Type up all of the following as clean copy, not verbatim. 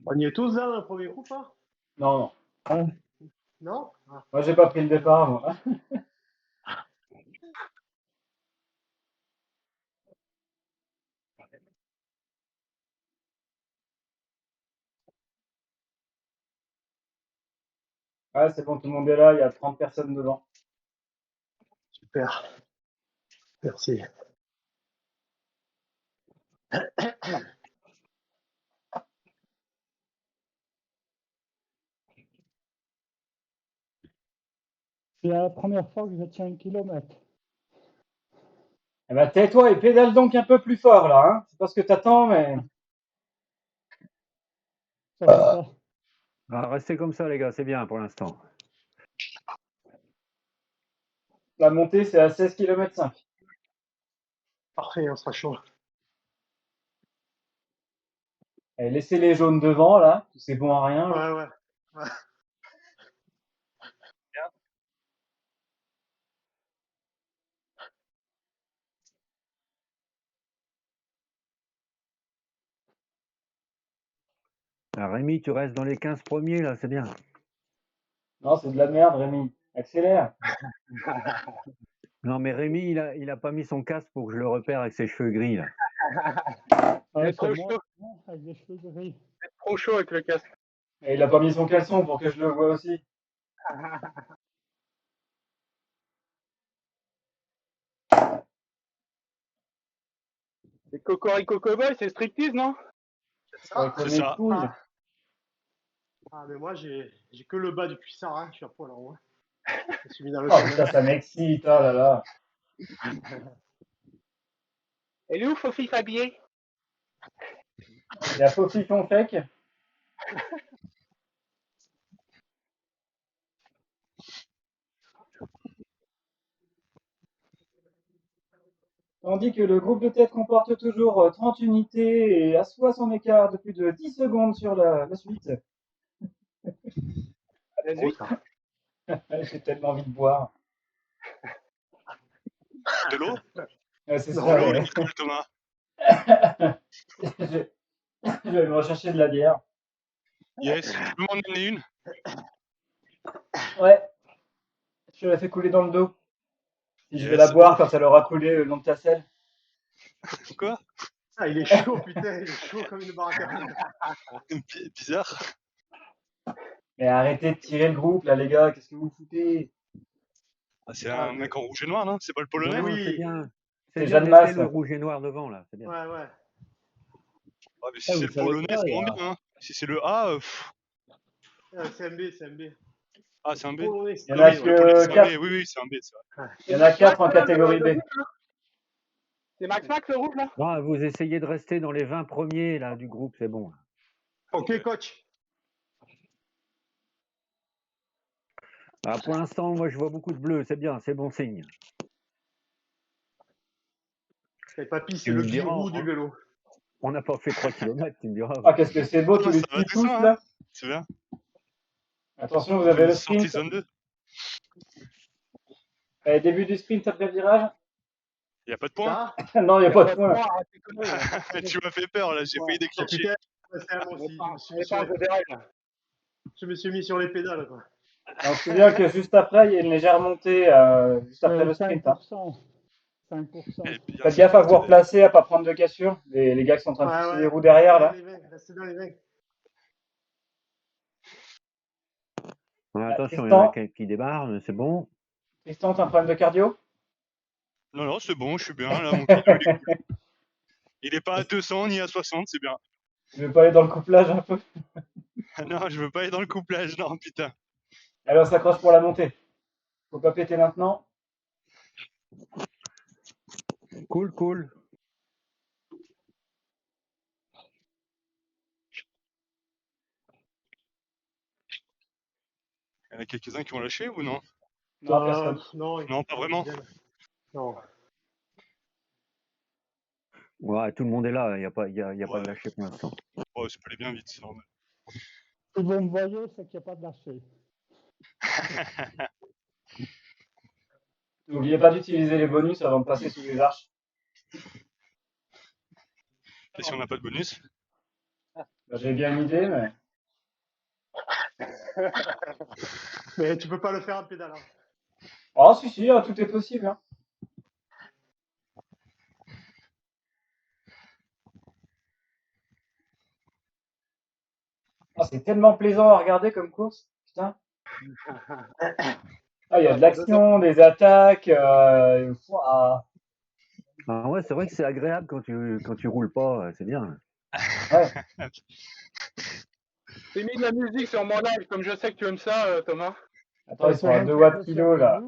On y est tous là dans le premier groupe, hein? Non, non. Ah, Non? Ah. Moi, j'ai pas pris le départ, moi. Ouais, c'est bon, tout le monde est là, il y a 30 personnes devant. Super. Merci. c'est la première fois que je tiens 1 kilomètre. Eh ben, tais-toi et pédale donc un peu plus fort, là, hein. C'est pas ce que t'attends, mais... Ça fait ça. Ah, restez comme ça, les gars, c'est bien pour l'instant. La montée, c'est à 16 km 5. Parfait, on sera chaud. Et laissez les jaunes devant, là. C'est bon à rien, là. Ouais. Ah, Rémi, tu restes dans les 15 premiers, là, c'est bien. Non, c'est de la merde, Rémi. Accélère. Non, mais Rémi, il a pas mis son casque pour que je le repère avec ses cheveux gris, là. Ouais, trop c'est moi, chaud. non, avec des cheveux gris. Trop chaud avec le casque. Et il a pas mis son caleçon pour que je le voie aussi. C'est Cocorico Cowboy, c'est striptease, non? C'est ça. Ah, mais moi, j'ai que le bas du cuissard, hein. Je suis à poil en haut. Je suis mis dans le Oh chemin. putain, ça m'excite, oh là là. Elle est où, Fofi Fabier? Il y a Fofi Confec. Tandis que le groupe de tête comporte toujours 30 unités et assoit son écart de plus de 10 secondes sur la suite. Vas-y. J'ai tellement envie de boire. De l'eau? Ouais, c'est Non, ça. De l'eau, Ouais. le cool, Thomas. Je vais me rechercher de la bière. Yes, tu peux m'en donner une? Ouais. Je la fais couler dans le dos. Si je vais Yes. la boire quand elle aura coulé le long de ta selle. Quoi? Ah, il est chaud, putain. Il est chaud comme une baraque à pizza. Bizarre. Mais arrêtez de tirer le groupe, là, les gars. Qu'est-ce que vous foutez? Ah, c'est un mec en rouge et noir, non? C'est pas le polonais? Non, oui. c'est bien. C'est C'est bien, Jeanne Masse. laissez le rouge et noir devant, là, c'est bien. Ouais. Ah, mais si Ah, c'est vous le savez polonais, pas, c'est il y moins a- bien, hein. Si c'est le A, C'est un B, c'est un B. ah, c'est un B. Polonais, Il y en c'est a un B, que ouais. Le polonais, c'est un 4. B. Oui, c'est un B, c'est vrai. Il y en a 4 en catégorie B. C'est Max Max le rouge, là? Non, vous essayez de rester dans les 20 premiers, là, du groupe, c'est bon. Ok, coach. Ah, pour l'instant, moi, je vois beaucoup de bleu, c'est bien, c'est bon signe. Et papy, c'est Tu le me diras, Giroud du vélo. on n'a pas fait 3 km, tu me diras. Ah, qu'est-ce que c'est beau, tous les Ça va petits pouces, doucement, là. hein. C'est bien. Attention, vous avez le Sortie sprint. zone 2. Allez, début du sprint après virage. Y a pas de point? Ça? Non, il n'y a pas de point. Arrête tes conneries, là. Tu m'as fait peur, là. J'ai failli Oh, déclencher. putain. C'est un moi aussi. Je me suis mis sur les pédales, quoi. On se souvient que juste après, il y a une légère montée, juste après le sprint. Hein. 5%. Et puis, Faites gaffe à vous replacer, à pas prendre de cassure. Les gars qui sont en train de pousser les roues derrière, là. Restez dans les 20. Ouais, attention, il y Tristan. en a qui démarrent, mais c'est bon. Tristan, t'as un problème de cardio? Non, c'est bon, je suis bien. Là, mon cardio, il est cool. Il est pas à 200 ni à 60, c'est bien. Tu veux pas aller dans le couplage un peu? Non, je veux pas aller dans le couplage, non, putain. Allez, on s'accroche pour la montée. Faut pas péter maintenant. Cool. Il y en a quelques-uns qui ont lâché ou non? Non, personne. Non, pas vraiment. Non. Ouais, tout le monde est là, il n'y a pas de lâcher pour l'instant. Oh, ça peut aller bien vite, c'est normal. Si vous me voyez, c'est qu'il n'y a pas de lâcher. N'oubliez pas d'utiliser les bonus avant de passer sous les arches. Et si on n'a pas de bonus? Bah, j'ai bien une idée, mais. Mais tu peux pas le faire en pédalant. Oh, si, si, hein, tout est possible. Hein. Oh, c'est tellement plaisant à regarder comme course. Putain. Ah, il y a de l'action, des attaques. Ouah. Ah ouais, c'est vrai que c'est agréable quand tu roules pas, c'est bien. Ouais. J'ai mis de la musique sur mon live, comme je sais que tu aimes ça, Thomas. Attends, ils sont à 2 watts kilo là.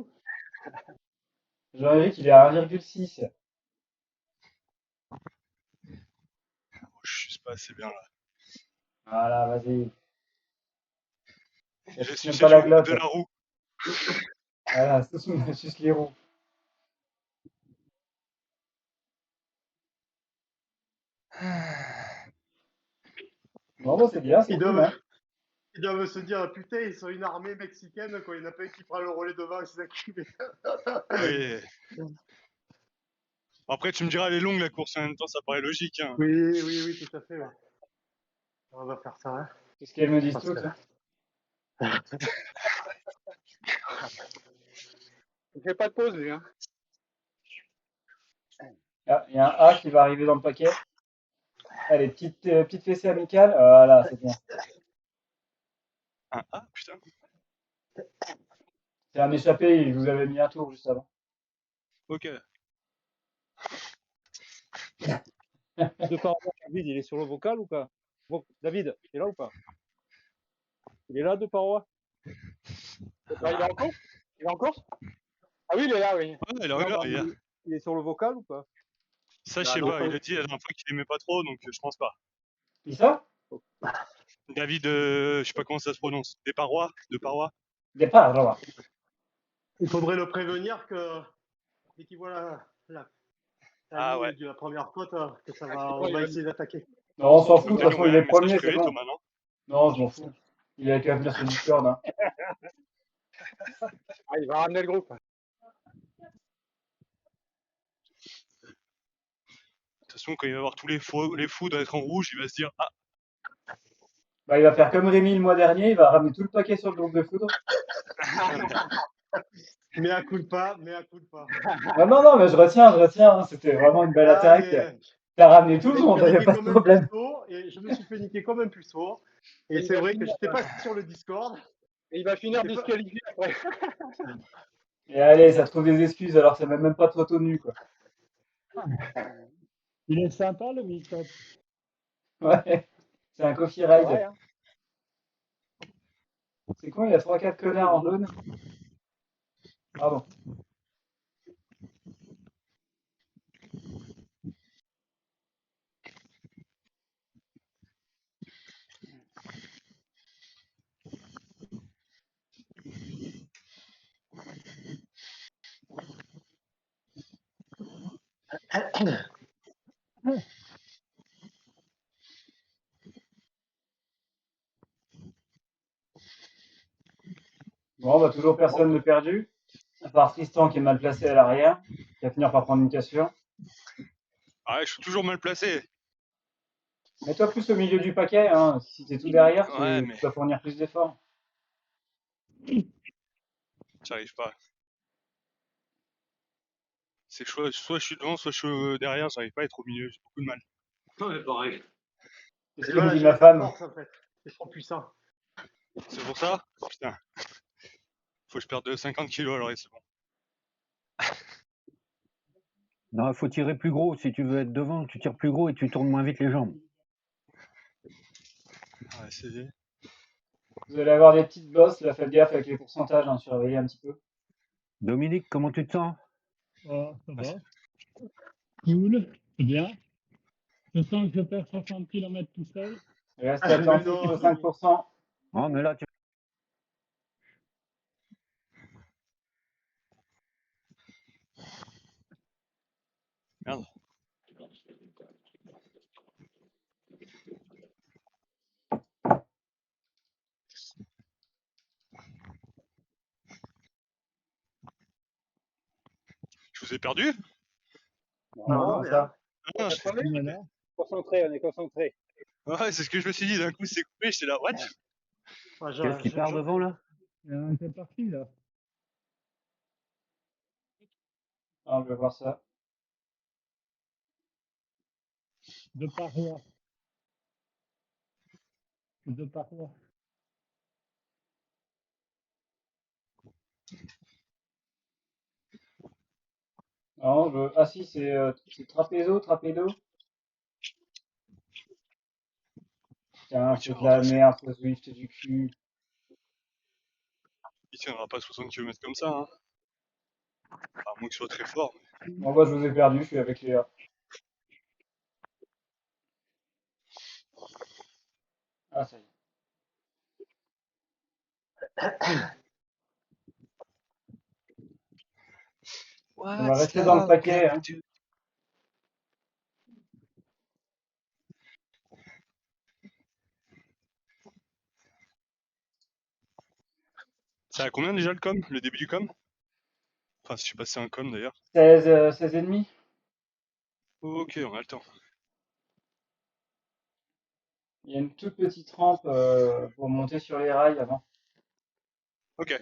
Jean-Éric, il est à 1,6. Je suis pas assez bien là. Voilà, vas-y. Je suis Même pas la glotte. de la roue. Voilà, suce les roues. Bon, bah, c'est bien, c'est Ils cool. doivent, Hein. ils doivent se dire, putain, ils sont une armée mexicaine, quoi. Il y en a pas un qui prend le relais devant et ses acculés. Oui. Après, tu me diras, elle est longue la course en même temps, ça paraît logique. Hein. Oui, oui, oui, tout à fait. Ouais. On va faire ça. Hein. Qu'est-ce qu'elles me disent Parce toutes que- hein. Il fait pas de pause, lui. Hein. Ah, il y a un A qui va arriver dans le paquet. Allez, petite fessée amicale. Voilà, c'est bien. Ah, putain. C'est un échappé, il vous avait mis un tour juste avant. Ok. De par David, il est sur le vocal ou pas? David, il est là ou pas? Il est là, de parois? Bah, il est en course. Il est en course. Ah oui, il est là, oui. Ouais, elle est Non, là, non, il est sur le vocal ou pas? ça, je Ah, sais non, pas. Il a dit la dernière fois qu'il aimait pas trop, donc je pense pas. Qui ça? David, je sais pas comment ça se prononce. Des parois? De parois? Départ, genre. Il faudrait le prévenir que dès qu'il voit la Ah ligne ouais. de la première côte, que ça va, c'est on quoi, il va va essayer d'attaquer. Non, on s'en Tu fout, de veux toute lui façon, il envoyer est un message premier, c'est privé, bon. Thomas, non? Non, je m'en fous. Il a qu'à venir sur Discord. Hein. Ah, il va ramener le groupe. De toute façon, quand il va voir tous les fous d'être en rouge, il va se dire ah. Bah, il va faire comme Rémi le mois dernier, il va ramener tout le paquet sur le groupe de foudre. Mais à coup de pas, mais à coup de pas. Non, non, mais je retiens, hein. C'était vraiment une belle attaque. T'as ramené tout le monde, il n'y a pas de problème. Et je me suis fait niquer comme un puceau. Et c'est vrai que j'étais pas sur le Discord. Et il va finir C'est pas- disqualifié après. Et allez, ça trouve des excuses alors que ça m'a même pas trop tenu, quoi. Il est sympa le meet-up. Ouais, c'est un coffee Ouais, ride. hein. C'est con, il y a 3-4 connards en jaune. Pardon. Bon, bah, toujours personne de perdu. À part Tristan qui est mal placé à l'arrière, qui va finir par prendre une cassure. Ah, je suis toujours mal placé. Mets-toi plus au milieu du paquet, hein. Si t'es tout derrière, Ouais, tu mais dois fournir plus d'efforts. j'arrive pas. C'est soit je suis devant, soit je suis derrière, j'arrive pas à être au milieu, j'ai beaucoup de mal. Ouais, pareil. C'est ce Et que me voilà, dit j'ai ma pas de femme. force en fait. C'est trop puissant. C'est pour ça? Putain. Faut que je perde 50 kilos alors et c'est bon. Non, il faut tirer plus gros. Si tu veux être devant, tu tires plus gros et tu tournes moins vite les jambes. On va essayer. Vous allez avoir des petites bosses, là, faites gaffe avec les pourcentages, hein, surveillez un petit peu. Dominique, comment tu te sens? Oh, ça va. Cool, c'est bien. Je sens que je perds 60 km tout seul. Restez attentifs non. aux 5%. Oh, mais là, tu... Merde. Je vous ai perdu? Non, ça. Ah, Voilà. Concentré, on est concentré. Ouais, c'est ce que je me suis dit. D'un coup, c'est coupé. J'étais là, what? Ah, Qu'est-ce qui part devant là? Il y en a un qui est parti, là. Ah, on va voir ça. De parois. De parois. Non, ah si, c'est trapédo. Tiens, Il c'est de tiendra la pas, merde, ce Swift du cul. il tiendra pas 60 km comme ça. Hein. À moins qu'il soit très fort. Bon, bah, je vous ai perdu, je suis avec Léa. Ah, ça y est. On va rester dans le paquet, hein. C'est à combien déjà le com? Le début du com? Enfin, je sais pas si c'est un com d'ailleurs. 16 et demi. Ok, on a le temps. Il y a une toute petite rampe pour monter sur les rails avant. Ok.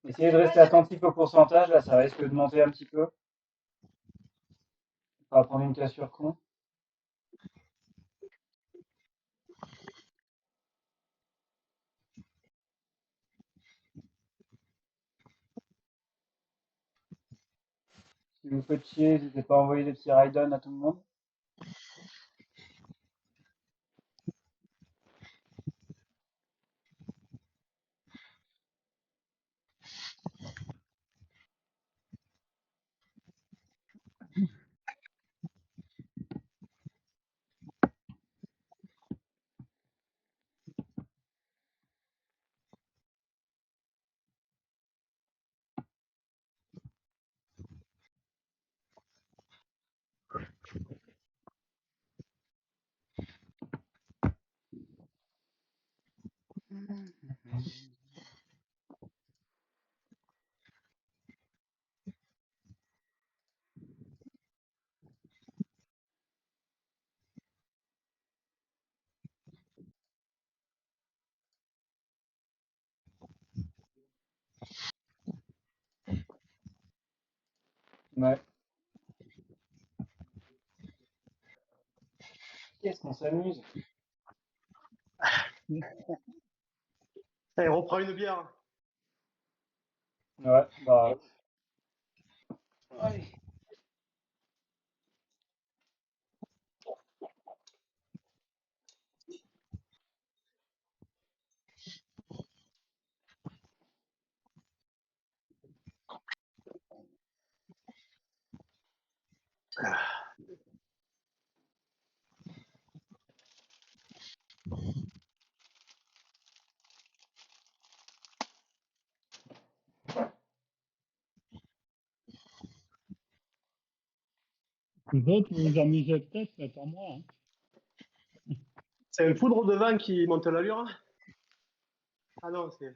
Essayez de rester attentif au pourcentage, là, ça risque de monter un petit peu. On va prendre une cassure con. Si vous faites chier, n'hésitez pas à envoyer des petits ride-on à tout le monde. Ouais. Qu'est-ce qu'on s'amuse. Allez, reprends une bière. Ouais, bah. Allez. Vous autres, vous vous amusez peut-être, mais pas moi. Hein. C'est un foudre de vent qui monte l'allure. Ah non, c'est.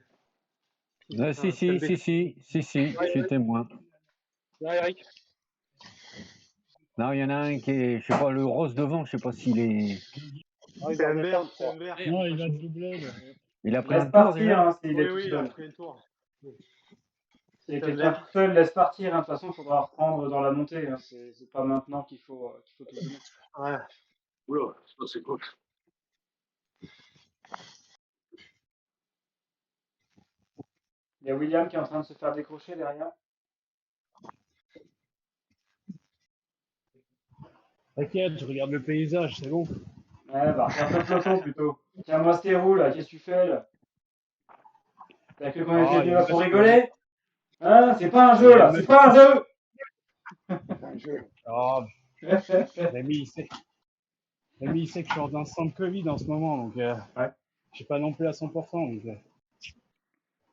Si, je suis témoin. Là, Eric. Non, il y en a un qui est, je sais pas, le rose devant, je sais pas s'il est. Ah, il C'est doit en un être vert, un, je c'est un crois. vert. Non, il va te doubler. Il a pris Laisse un tour partir, déjà. hein, s'il est Oui, tout il a seul. pris un tour. S'il y a C'est un quelqu'un vert. tout seul, laisse partir. Hein. De toute façon, il faudra reprendre dans la montée. Hein. C'est pas maintenant qu'il faut tout donner. Ouais. Oula, ça c'est cool. Il y a William qui est en train de se faire décrocher derrière. T'inquiète, je regarde le paysage, c'est bon. Ouais, bah regarde le peloton plutôt. Tiens-moi ces roues là, qu'est-ce que tu fais là? T'as cru qu'on était Ah, il y venus en là a pour qui rigoler? Ah, c'est pas un jeu là, c'est pas un jeu. Oh, Rémi, il sait que je suis dans un centre Covid en ce moment, donc Ouais. je suis pas non plus à 100%. Donc,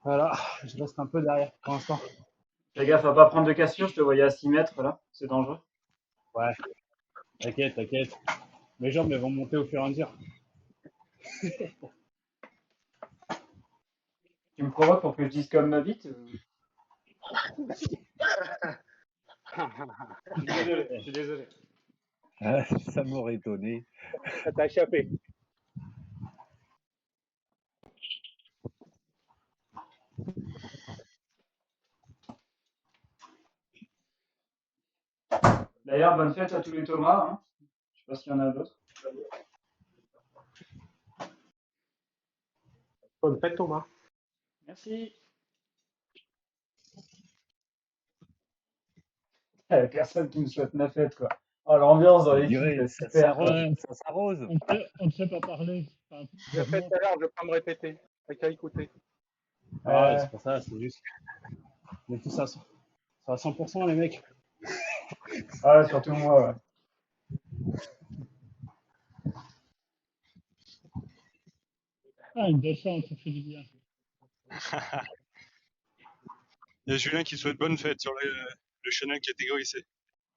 voilà, je reste un peu derrière pour l'instant. Fais gaffe à pas prendre de cassure, je te voyais à 6 mètres là, c'est dangereux. Ouais, t'inquiète, t'inquiète. Mes jambes elles vont monter au fur et à mesure. Tu me provoques pour que je dise comme ma bite Je suis désolé, je suis désolé. Ça m'aurait étonné. Ça t'a échappé. D'ailleurs, bonne fête à tous les Thomas. Hein. Je sais pas s'il y en a d'autres. Bonne fête, Thomas. Merci. Personne qui me souhaite ma fête, quoi. Oh, l'ambiance dans Je l'équipe dirais, est ça super. Quoi. s'arrose. Ça s'arrose. On ne sait pas parler. Enfin, Je l'ai fait tout à l'heure, je vais pas me répéter. T'as qu'à écouter. Ah, c'est pour ça, c'est juste. On est tous à 100% les mecs. Ah, surtout moi, ouais. une descente, ça fait du bien. Il y a Julien qui souhaite bonne fête sur le channel catégorie C.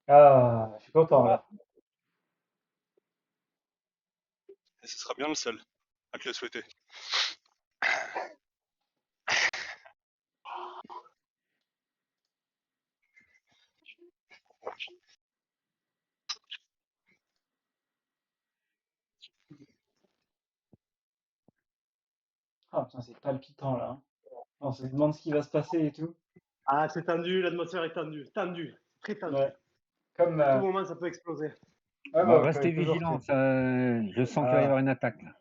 Ah, je suis content, là. Et ce sera bien le seul à te le souhaiter. Ah, putain, c'est palpitant, là. Hein. On se demande ce qui va se passer et tout. Ah, c'est tendu, l'atmosphère est tendue. Tendue, très tendue. Ouais. Comme. À tout moment, ça peut exploser. Ouais, Bon, bah, restez toujours vigilants. que- Je sens qu'il va y avoir une attaque. Là.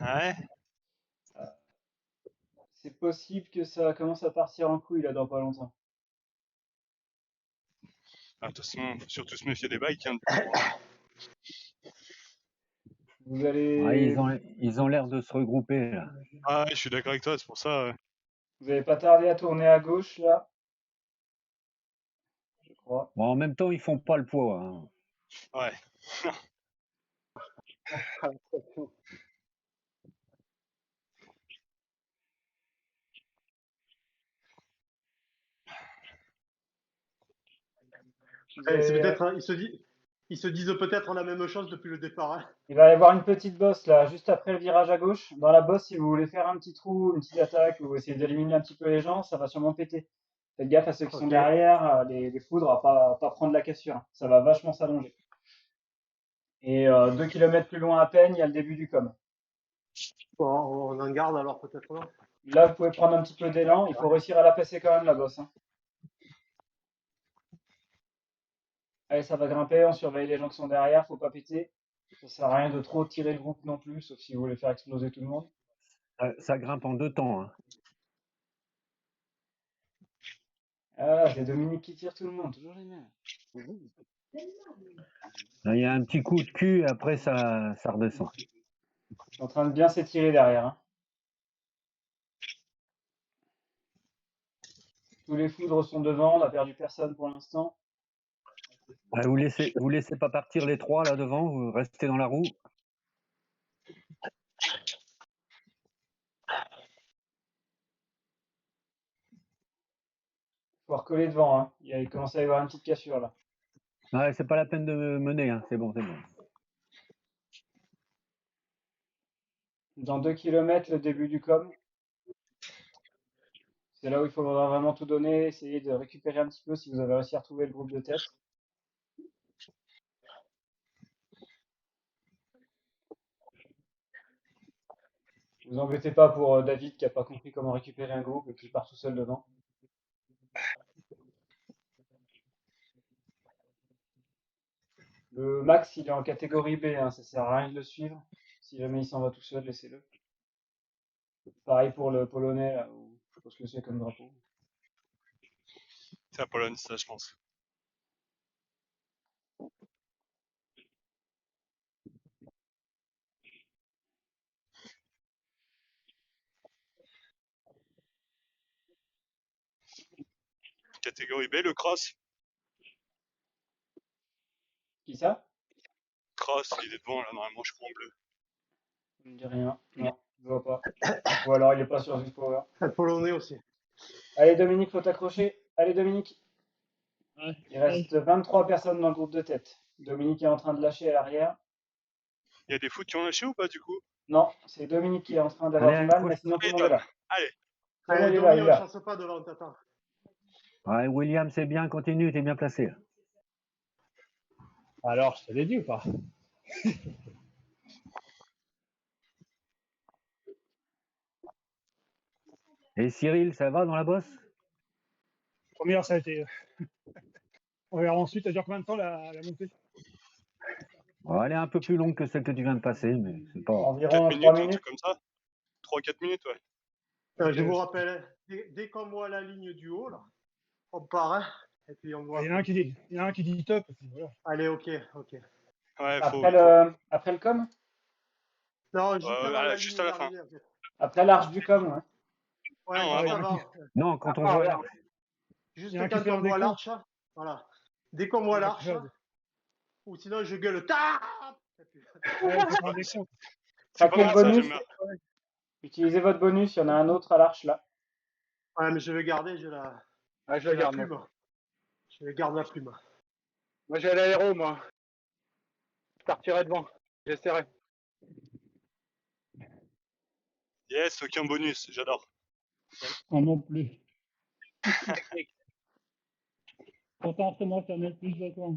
Ouais. C'est possible que ça commence à partir en couille, là, dans pas longtemps. Ah, de toute façon, faut surtout se méfier des bikes. Hein. Vous Ouais, allez. ils ont l'air de se regrouper là. Ah, ouais, je suis d'accord avec toi, c'est pour ça. Vous avez pas tardé à tourner à gauche, là je crois. Bon, en même temps, ils font pas le poids. Hein. Ouais. C'est peut-être, hein, ils se disent peut-être la même chose depuis le départ. Hein. Il va y avoir une petite bosse là, juste après le virage à gauche. Dans la bosse, si vous voulez faire un petit trou, une petite attaque, ou essayer d'éliminer un petit peu les gens, ça va sûrement péter. Faites gaffe à ceux qui sont Ok. derrière, les foudres, à pas prendre la cassure. Hein. Ça va vachement s'allonger. Et 2 km plus loin à peine, il y a le début du com. Bon, on en garde alors peut-être. Non Là, vous pouvez prendre un petit peu d'élan. Il faut réussir à la passer quand même, la bosse. Hein. Allez, ça va grimper. On surveille les gens qui sont derrière. Faut pas péter. Ça sert à rien de trop tirer le groupe non plus, sauf si vous voulez faire exploser tout le monde. Ça grimpe en 2 temps. Hein. Ah, c'est Dominique qui tire tout le monde. Toujours les mêmes. Là, il y a un petit coup de cul, et après ça redescend. Je suis en train de bien s'étirer derrière. Hein. Tous les foudres sont devant, on n'a perdu personne pour l'instant. Ouais, vous laissez pas partir les 3 là devant, vous restez dans la roue. Faut recoller devant. Hein. Il commence à y avoir une petite cassure là. Ouais, c'est pas la peine de mener, hein. C'est bon, c'est bon. Dans 2 km, le début du com. C'est là où il faudra vraiment tout donner, essayer de récupérer un petit peu si vous avez réussi à retrouver le groupe de tête. Vous embêtez pas pour David qui a pas compris comment récupérer un groupe et qui part tout seul devant. Le Max, il est en catégorie B, hein, ça sert à rien de le suivre. Si jamais il s'en va tout seul, laissez-le. Pareil pour le Polonais, là, où je sais pas ce que c'est comme drapeau. C'est la Pologne, ça, je pense. Catégorie B, le cross. Qui ça? Cross, il est devant là, normalement, je crois en bleu. Il me dit rien. Non, je vois pas. Ou alors il est pas sur Just Power. Le polonais aussi. Allez Dominique, faut t'accrocher. Allez Dominique. Ouais. Il reste 23 personnes dans le groupe de tête. Dominique est en train de lâcher à l'arrière. Il y a des foot qui ont lâché ou pas du coup? Non, c'est Dominique qui est en train d'avoir Allez, du mal, mais sinon tout le monde est là. Allez, C'est bon, Allez, il est là, il Domi, est on là. chasse pas devant, t'attends. Ouais, William, c'est bien, continue, t'es bien placé. Là. Alors, je te l'ai dit ou pas? Et Cyril, ça va dans la bosse? Première, ça a été. On verra ensuite, ça dure combien de temps la montée? Ouais, elle est un peu plus longue que celle que tu viens de passer, mais c'est pas. 4 Environ 3 minutes, un minutes. truc comme ça. 3-4 minutes, ouais. Je vous rappelle, dès qu'on voit la ligne du haut, là, on part, hein, et puis on voit. Il y en a un qui dit top. Et puis voilà. Allez, ok. Ouais, faut. Après le com? Non, juste avant la juste ligne à la fin. d'arrivée, en fait. Après l'arche du com, ouais. Ouais, Non, juste avant. avant. Non, quand on voit là. Juste Il y en a un qui quand fait on un voit déco. l'arche, voilà. Dès qu'on voit Il y en a l'arche, qui fait ou sinon je gueule TAP. Ouais, il faut faire un déco. C'est Craquez pas le mal ça, bonus. j'aime bien. Utilisez votre bonus, il y en a un autre à l'arche là. Ouais, mais je vais garder, j'ai la, Ah, je j'ai la la garde, plume. moi. Je vais garder la plume. Moi, j'ai l'aéro, moi. Je partirai devant. J'essaierai. Yes, aucun bonus, j'adore. Non, non plus. Pourtant, c'est moi qui en ai le plus besoin.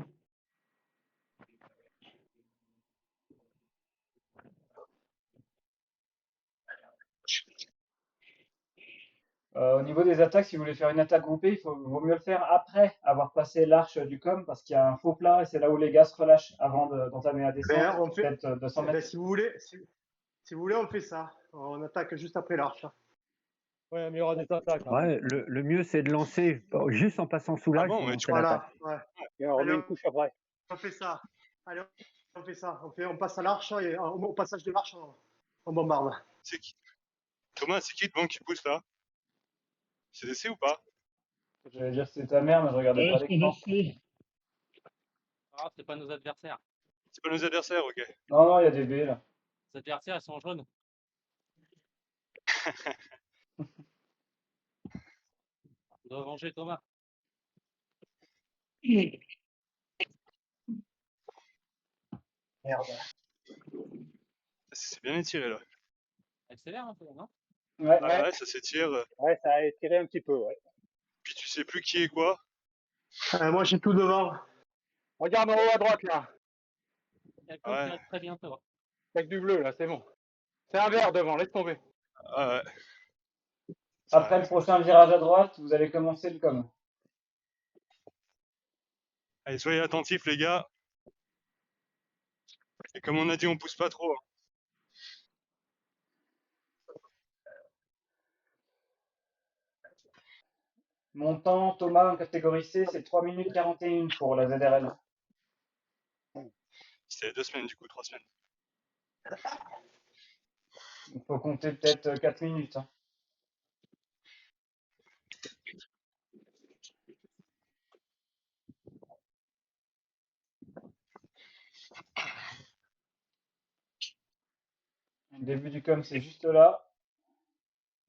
Au niveau des attaques, si vous voulez faire une attaque groupée, vaut mieux le faire après avoir passé l'arche du com parce qu'il y a un faux plat et c'est là où les gars se relâchent avant d'entamer la descente. Ben, on fait, Peut-être 200 ben, mètres. si vous voulez, on fait ça. On attaque juste après l'arche. Ouais, mais il y aura des attaques. Hein. Ouais, le mieux, c'est de lancer juste en passant sous l'âge bon, pour mais lancer tu- l'attaque. Voilà, ouais. Et on remet Allez, une couche après. on fait ça. Allez, on fait ça. On passe à l'arche et au passage de l'arche, on bombarde. C'est qui? Thomas, c'est qui devant qui pousse là? C'est DC ou pas? J'allais dire que c'était ta mère, mais je regardais pas Je l'écran. connais. Ah, c'est pas nos adversaires. C'est pas nos adversaires, ok. Non, non, il y a des B là. Les adversaires, ils sont jaunes. On doit venger Thomas. Merde. C'est bien étiré là. Accélère un peu, non? Ouais. Ah ouais, ça s'étire. Ouais, ça a étiré un petit peu, ouais. Puis tu sais plus qui est quoi. Moi, j'ai tout devant. Regarde en haut à droite, là. Il y a le com qui arrive très bientôt. Avec du bleu, là, c'est bon. C'est un vert devant, laisse tomber. Ah ouais. Après le prochain virage à droite, vous allez commencer le com. Allez, soyez attentifs les gars. Et comme on a dit, on pousse pas trop. Hein. Mon temps, Thomas, en catégorie C, c'est 3 minutes 41 pour la ZRL. C'était 2 semaines du coup, 3 semaines. Il faut compter peut-être 4 minutes. Hein. Le début du com, c'est juste là.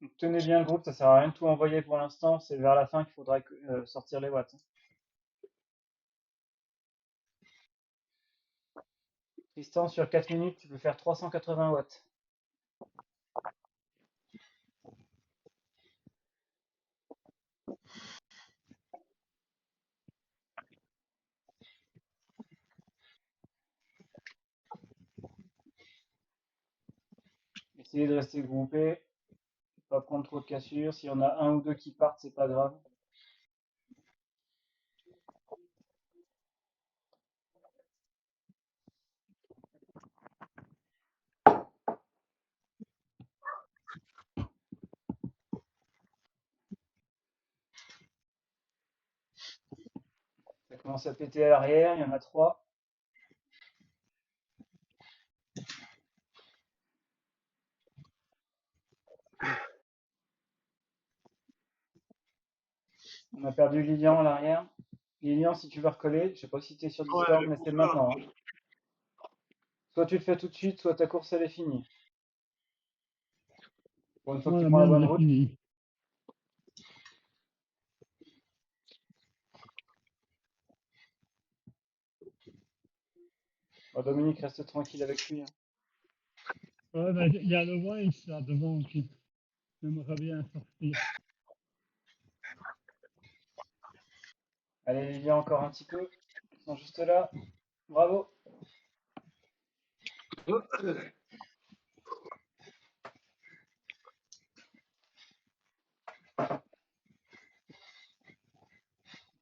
Donc, tenez bien le groupe, ça sert à rien de tout envoyer pour l'instant. C'est vers la fin qu'il faudra sortir les watts. Tristan, sur 4 minutes, tu peux faire 380 watts. Essayez de rester groupé, pas prendre trop de cassures. S'il y en a un ou deux qui partent, c'est pas grave. Ça commence à péter à l'arrière, il y en a 3. On a perdu Lilian à l'arrière. Lilian, si tu veux recoller, je sais pas si tu es sur Discord, Ouais, mais c'est maintenant. Hein. Soit tu le fais tout de suite, soit ta course elle est finie. Pour une fois que Moi, tu la prends la mienne bonne est route. finie. Oh, Dominique, reste tranquille avec lui. Hein. Ouais, mais il y a le Weiss là devant qui aimerait bien sortir. Allez, Lilian, encore un petit peu. Ils sont juste là. Bravo.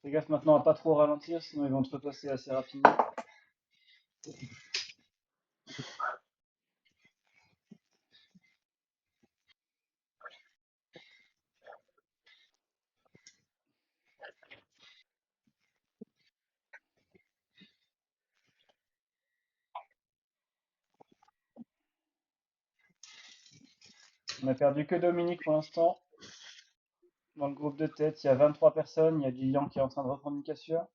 Fais gaffe maintenant à pas trop ralentir, sinon ils vont te repasser assez rapidement. On a perdu que Dominique pour l'instant. Dans le groupe de tête, il y a 23 personnes. Il y a Lilian qui est en train de reprendre une cassure.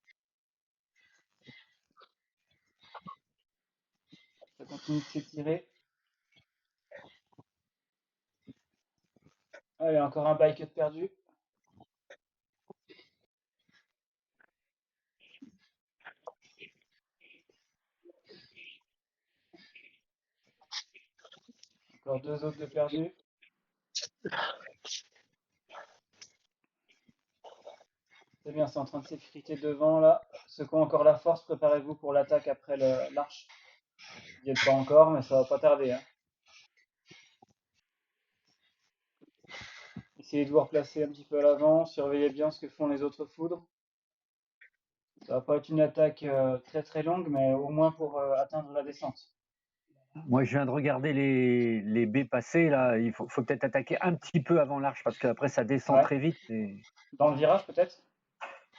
Ça continue de s'étirer. Allez, encore un bike de perdu. Encore 2 autres de perdus. C'est bien, c'est en train de s'effriter devant là. Ceux qui ont encore la force, préparez-vous pour l'attaque après l'arche. Vous n'y êtes pas encore, mais ça va pas tarder. Hein. Essayez de vous replacer un petit peu à l'avant. Surveillez bien ce que font les autres foudres. Ça va pas être une attaque très très longue, mais au moins pour atteindre la descente. Moi, je viens de regarder les baies passer, là. Il faut peut-être attaquer un petit peu avant l'arche, parce qu'après, ça descend Ouais. très vite. Et... Dans le virage peut-être.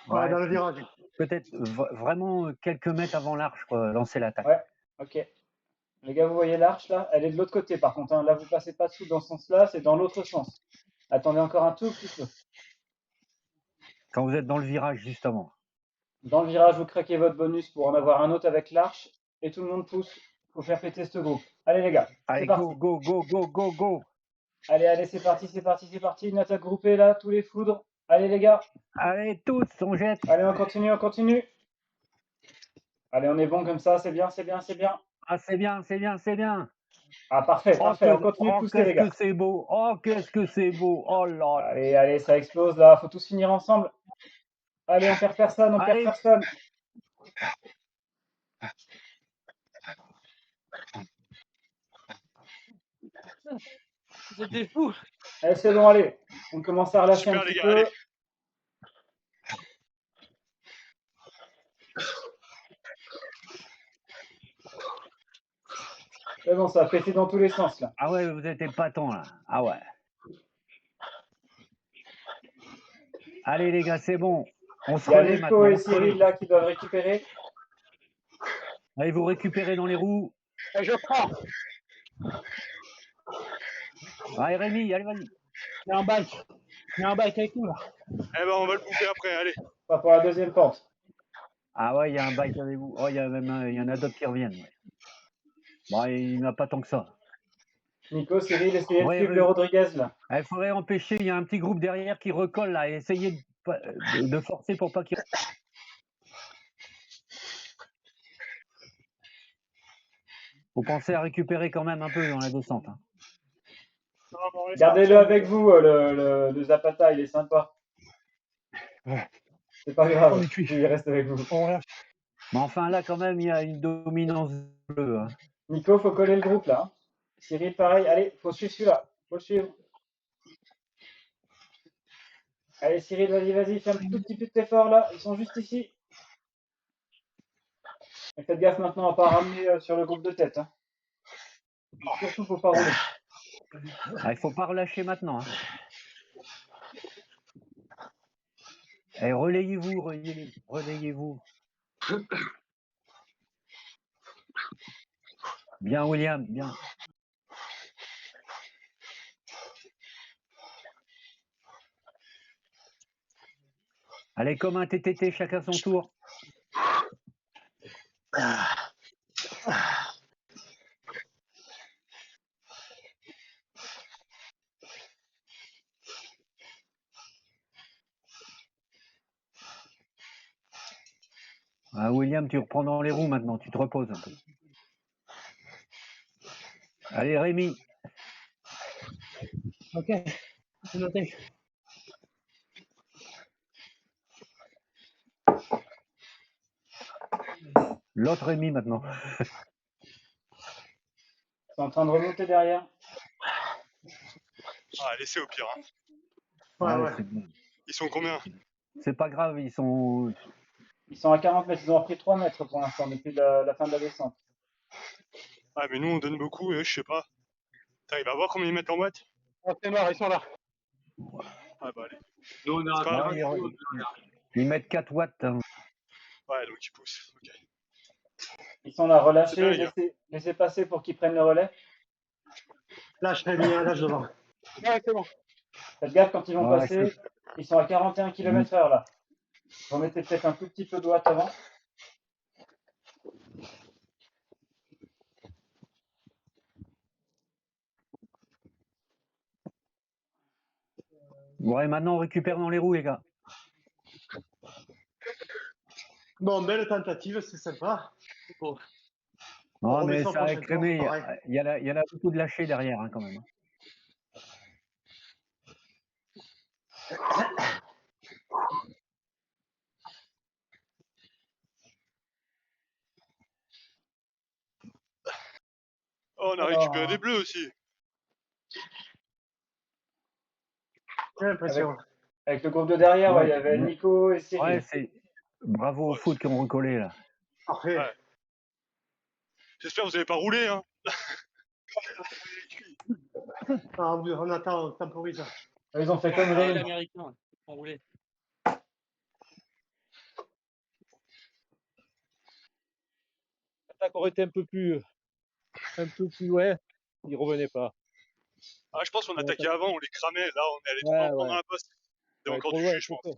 Ouais, dans le virage. Peut-être vraiment quelques mètres avant l'arche, quoi, lancer l'attaque. Ouais, ok. Les gars, vous voyez l'arche là? Elle est de l'autre côté par contre. Hein. Là, vous passez pas dessous dans ce sens-là, c'est dans l'autre sens. Attendez encore un tout petit peu. Quand vous êtes dans le virage, juste avant. Dans le virage, vous craquez votre bonus pour en avoir un autre avec l'arche. Et tout le monde pousse. Faut faire péter ce groupe. Allez les gars, c'est Allez, parti. go. Allez, c'est parti. Une attaque groupée là, tous les foudres. Allez les gars. Allez, tous, on jette. Allez, on continue. Allez, on est bon comme ça, c'est bien. Ah, c'est bien. Ah, parfait. On continue de pousser les gars. Qu'est-ce que c'est beau. Oh, qu'est-ce que c'est beau. Oh là. Allez, ça explose là. Faut tous finir ensemble. Allez, on perd personne. Vous êtes des fous. Allez, c'est bon, allez. On commence à relâcher Super, un les petit gars, peu. allez. C'est bon, ça a pété dans tous les sens là. Ah ouais, vous êtes épatants là. Ah ouais. Allez les gars, c'est bon. On se Il y a relaie Nico maintenant. et Cyril là qui doivent récupérer. Allez, vous récupérez dans les roues. Et je prends. Allez Rémi, allez vas-y. Il y a un bike avec nous là. Eh ben, on va le bouffer après, allez. Pas pour la deuxième pente. Ah ouais, il y a un bike avec vous. Oh, il y en a d'autres qui reviennent. Ouais. Bon, il n'y en a pas tant que ça. Nico, Cyril, essayez de Ouais, suivre oui. le Rodriguez là. Il faudrait empêcher, il y a un petit groupe derrière qui recolle là, et essayer de forcer pour pas qu'il... Faut penser à récupérer quand même un peu dans la descente. Hein. Gardez-le avec vous, le Zapata, il est sympa. C'est pas grave, il reste avec vous. Mais enfin là quand même, il y a une dominance bleue. Hein. Nico, faut coller le groupe là. Hein. Cyril, pareil, allez, faut suivre celui-là. Faut le suivre. Allez, Cyril, vas-y, fais un tout petit peu d'effort là. Ils sont juste ici. Et faites gaffe maintenant à pas ramener sur le groupe de tête. Hein. Surtout, faut pas rouler. Ah, il faut pas relâcher maintenant. Hein. Et relayez-vous. Bien William, bien. Allez, comme un TTT, chacun son tour. Ah, William, tu reprends dans les roues maintenant, tu te reposes un peu. Allez, Rémi. Ok, c'est noté. L'autre Rémi maintenant. Ils sont en train de remonter derrière. Ah, laissez au pire. Hein. Ouais, Ouais, ouais. Ils sont combien? C'est pas grave, ils sont. Ils sont à 40 mètres. Ils ont repris 3 mètres pour l'instant depuis la fin de la descente. Ah, mais nous, on donne beaucoup, je sais pas. T'arrives à voir combien ils mettent en watts? Oh, c'est mort, ils sont là. Ah, bah allez. Nous, on C'est a pas Ouais, grave. ils mettent 4 watts. Hein. Ouais, donc ils poussent. Ok. Ils sont là, C'est bien, relâchés. les gars. Laissez passer pour qu'ils prennent le relais. Lâche Rémi, hein, lâche devant. Ouais, c'est bon. Faites gaffe quand ils vont Ouais, passer. Ils sont à 41 km/h là. Remettez peut-être un tout petit peu de watts avant. Ouais, maintenant on récupère dans les roues, les gars. Bon, belle tentative, c'est sympa. Bon. On Non, remet mais ça au ça a prochain écrémé. tour, pareil. Il y en a beaucoup de lâchés derrière, hein, quand même. Oh, on a récupéré des bleus aussi. J'ai l'impression. Avec le groupe de derrière, Ouais. il y avait Nico et Cyril. Ouais, c'est. Bravo aux foot qui ont recollé, là. Parfait. Ouais. J'espère que vous avez pas roulé, hein. Ah, on attend, on temporise. Ils ont fait comme Ah, Rémi. l'américain. On roulait. L'attaque aurait été un peu plus, ouais, ils revenaient pas. Ah, je pense qu'on attaquait avant, on les cramait. Là, on est allé trop Ouais, longtemps dans ouais. la passe. Il y a Ouais, encore trop du loin, jus, je pense.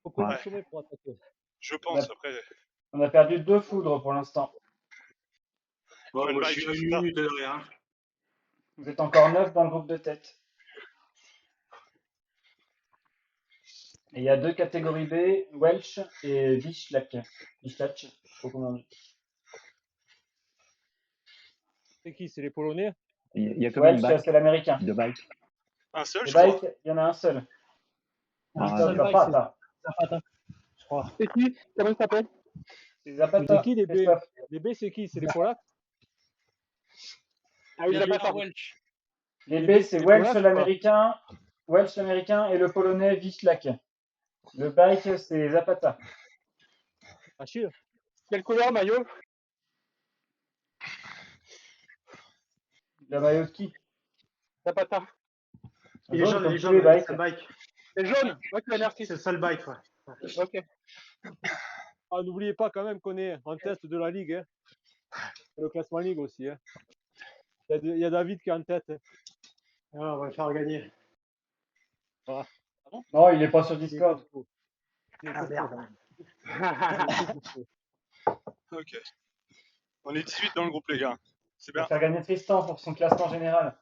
Faut positionner pour attaquer. Je pense, après. On a perdu 2 foudres pour l'instant. Bon, moi, je suis à une minute de rien. Vous êtes encore 9 dans le groupe de tête. Et il y a 2 catégories B, Welsh et Wisłak. Wisłak, je sais pas comment on dit. C'est qui? C'est les Polonais? Il y a combien de Welsh, bikes c'est l'américain. de bikes Un seul, Les je crois. bikes, il y en a un seul. Ah, Christophe bien. Zapata. Zapata, je crois. C'est qui? Comment il s'appelle? C'est C'est Zapata, qui les B? Christophe. Les B, c'est qui? C'est les Polacs? Ah oui, Les il a deux pas ça. Welsh. Les Les B, B, c'est les Welsh Polacs, l'américain et le polonais Wisłak. Le bike, c'est Zapata. Achille? Quelle couleur, maillot? Le maillot de qui? Zapata. Il est Jaune, jaune, comme il est tous jaune, les ouais, bikes. c'est un bike. C'est jaune. Ok, merci. C'est le seul bike, ouais. Ok. Ah, n'oubliez pas quand même qu'on est en tête de la Ligue. Hein. Et le classement Ligue aussi. Hein. Il y a David qui est en tête. Hein. Ah, on va le faire gagner. Voilà. Non, il est pas sur Discord. Ah, merde. Ok. On est 18 dans le groupe, les gars. C'est Il va bien. faire gagner Tristan pour son classement général.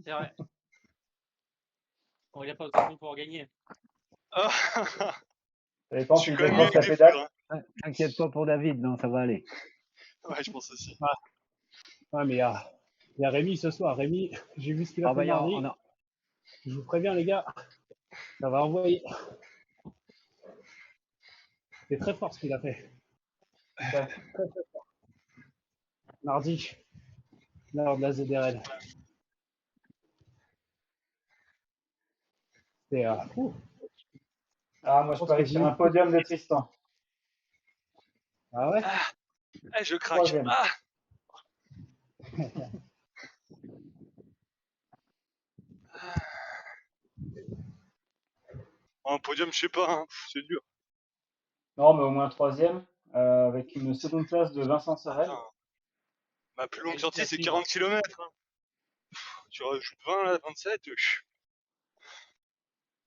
C'est vrai. Bon, il n'y a pas besoin de nous pour gagner. Ah, Ça dépend je suis s'il quand même mieux décroche avec sa des pédale. foudres. Hein. T'inquiète pas pour David, non, ça va aller. Ouais, je pense aussi. Ouais, mais il y a Rémi ce soir. Rémi, j'ai vu ce qu'il a Ah, fait bah, mardi. on a. Je vous préviens, les gars, ça va envoyer. C'est très fort ce qu'il a fait. Ouais. Très, très fort. Mardi, lors de la ZRL. C'est Ah, moi, je pense parie que sur un podium de Tristan. Ah ouais? Eh, je craque. Troisième. Ah, un podium, je sais pas. Hein. C'est dur. Non, mais au moins troisième, avec une seconde place de Vincent Sorel. Attends. Ma plus longue Et sortie, c'est Cassie. 40 km. Hein. Tu rajoutes 20 là, 27.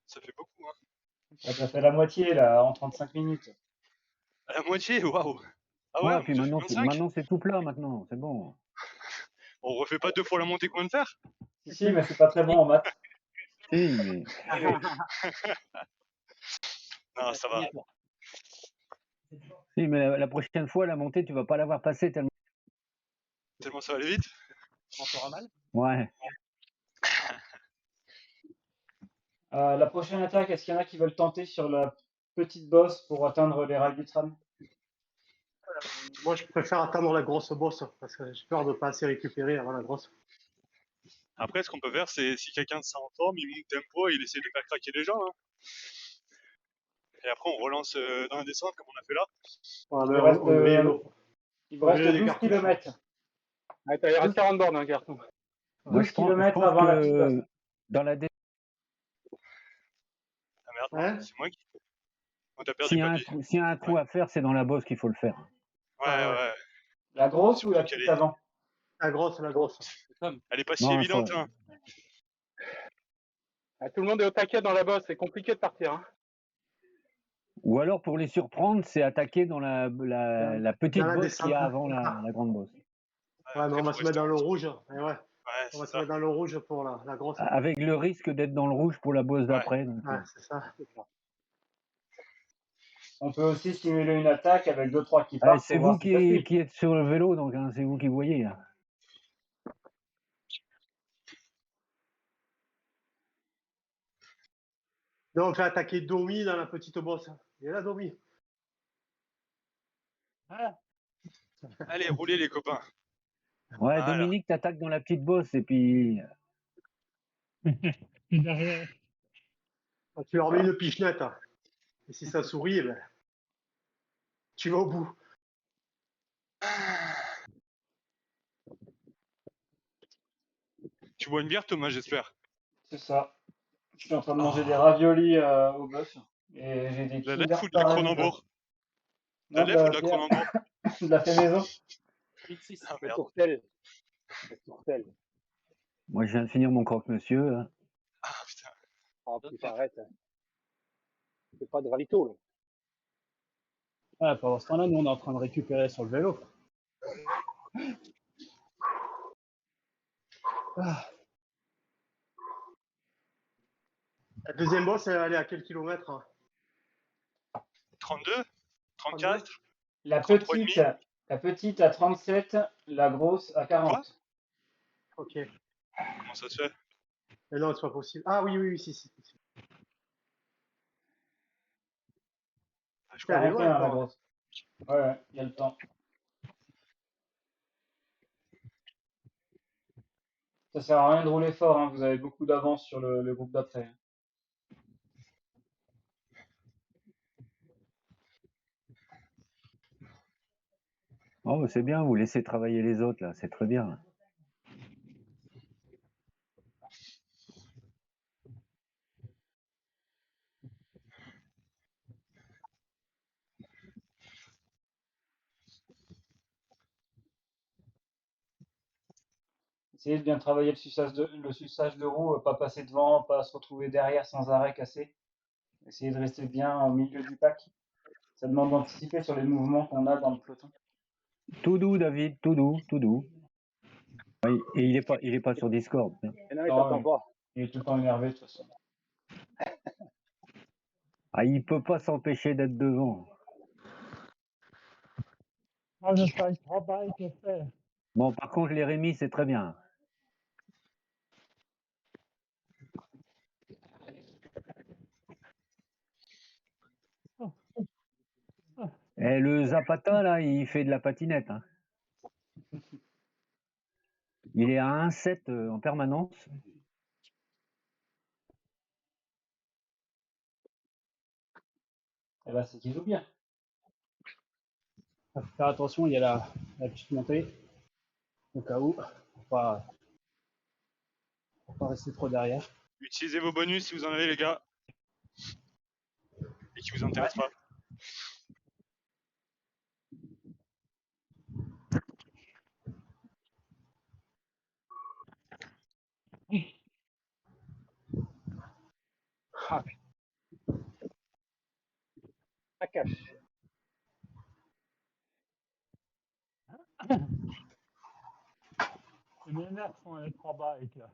Ça fait beaucoup. Hein. Ça t'a fait la moitié là en 35 minutes. À la moitié, waouh. Ah ouais, Ouais, on puis nous a fait maintenant 25. c'est tout plat maintenant, c'est bon. On refait pas 2 fois la montée qu'on vient de faire. Si, mais c'est pas très bon en maths. Si, mais Non, ça va. si, mais la prochaine fois la montée tu vas pas l'avoir passée tellement. Tellement ça va aller vite. On fera mal. Ouais. La prochaine attaque, est-ce qu'il y en a qui veulent tenter sur la petite bosse pour atteindre les rails du tram? Moi, je préfère attendre la grosse bosse parce que j'ai peur de pas assez récupérer avant la grosse. Après, ce qu'on peut faire, c'est si quelqu'un se sent en forme, il monte tempo et il essaie de faire craquer les gens. Hein. Et après, on relance dans la descente comme on a fait là. Ouais, Il mais vous reste, il vous on reste met des 12 cartouches. km. Attends, il reste 40 bornes, hein, carton. Moi, 12 je km pense avant la petite bosse. que dans la Ah merde, Hein c'est moi qui. On t'a perdu, s'il y a papy. s'il y a un trou à faire, c'est dans la bosse qu'il faut le faire. Ouais, Ah ouais. ouais. La grosse ou la Surtout qu'elle petite est... avant? La grosse. Elle est pas si Non, évidente. ça- Hein. Ah, tout le monde est au taquet dans la bosse, c'est compliqué de partir. Hein. Ou alors pour les surprendre, c'est attaquer dans la petite Dans la bosse qu'il y descente. a avant la grande bosse. Ouais, mais Après, on va faut se mettre rester dans le un petit rouge. Et ouais, peu. Ouais, on c'est va se ça. mettre dans le rouge pour la grosse. Avec le risque d'être dans le rouge pour la bosse d'après. donc, Ouais, c'est ça. On peut aussi simuler une attaque avec 2-3 qui Ah, partent c'est pour voir vous si ça suit. qui êtes sur le vélo, donc hein, c'est vous qui voyez. Là. Donc, on fait attaquer Domi dans la petite bosse. Il est là, Domi. Allez, roulez les copains. Ouais, Voilà. Dominique t'attaque dans la petite bosse et puis Et derrière. Tu leur mets une pichenette. Et si ça sourit, ben, tu vas au bout. Tu bois une bière, Thomas, j'espère. C'est ça. Je suis en train de manger des raviolis au bœuf. Et j'ai des De la Kinder lèvre ou de la Surprise. Cronenbourg? De Non, la de lèvre ou la de la bière. Cronenbourg? De la fait maison. 8-6. Ah Le merde. tourtel. Le tourtel. moi je viens de finir mon croque-monsieur. Hein. Ah putain. Oh putain, arrête. C'est pas de ravito, là. Ah, pendant ce temps-là, nous, on est en train de récupérer sur le vélo. Ah, La deuxième bosse, elle est à quel kilomètre? 32? 34? La 33 et petite, demi? la petite à 37, la grosse à 40. Ok. Comment ça se fait? Mais non, c'est pas possible. Ah oui, oui, oui, si. Ah, je Putain, elle est loin 41 la encore. grosse. Ouais, il y a le temps. Ça sert à rien de rouler fort, hein, vous avez beaucoup d'avance sur le groupe d'après. Oh, c'est bien, vous laissez travailler les autres là, c'est très bien. Essayez de bien travailler le suçage de roue, pas passer devant, pas se retrouver derrière sans arrêt cassé. Essayez de rester bien au milieu du pack. Ça demande d'anticiper sur les mouvements qu'on a dans le peloton. Tout doux, David, tout doux, tout doux. Ouais, et il est pas sur Discord. Et non, il Non, t'entend pas. il est tout le temps énervé de toute façon. Ah, il peut pas s'empêcher d'être devant. ah, je fais un travail que faire. Bon, par contre, les Rémi, c'est très bien. Et le Zapata, là, il fait de la patinette. Hein. Il est à 1,7 en permanence. Et là, c'est qu'il joue bien. Faut faire attention, il y a la petite montée. Au cas où, faut pas rester trop derrière. Utilisez vos bonus si vous en avez, les gars. Et qui vous intéressent pas. Ah, putain. Akash. Mes nerfs sont les 3 bikes là.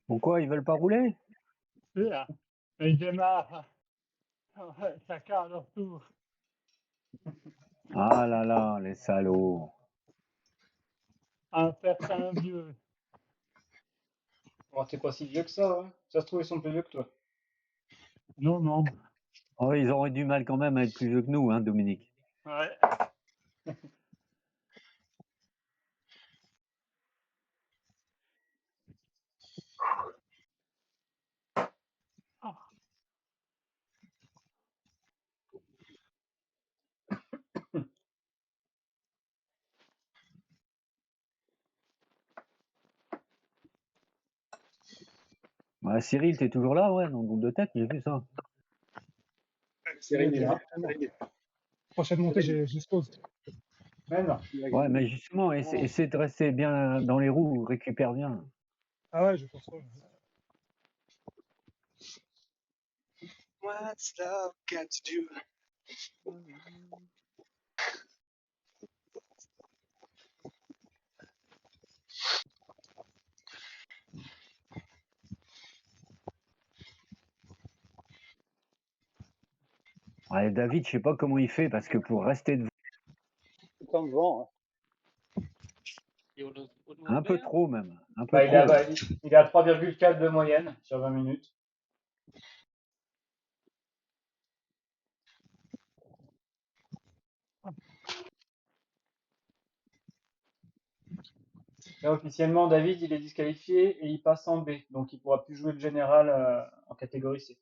Pourquoi ils veulent pas rouler? C'est là. Mais ils démarrent. Chacun à leur tour. Ah là là, les salauds. Un certain vieux. Oh, t'es pas si vieux que ça, hein. Ça se trouve, ils sont plus vieux que toi. Non, non. Oh, ils auraient du mal quand même à être plus vieux que nous, hein, Dominique. Ouais. Ouais, Cyril, t'es toujours là, ouais, dans le groupe de tête, j'ai vu ça. Cyril, il est là. Prochaine montée, j'expose. Mais non. Ouais, mais justement, essaie de rester bien dans les roues, récupère bien. Ah ouais, je pense pas. What's love got to do? Ouais, David, je sais pas comment il fait, parce que pour rester devant, tout en vent. Et au nouveau un peu B, trop même, un peu Bah, il est trop. il est à 3,4 de moyenne sur 20 minutes. Là, officiellement, David, il est disqualifié et il passe en B. Donc, il pourra plus jouer le général en catégorie C.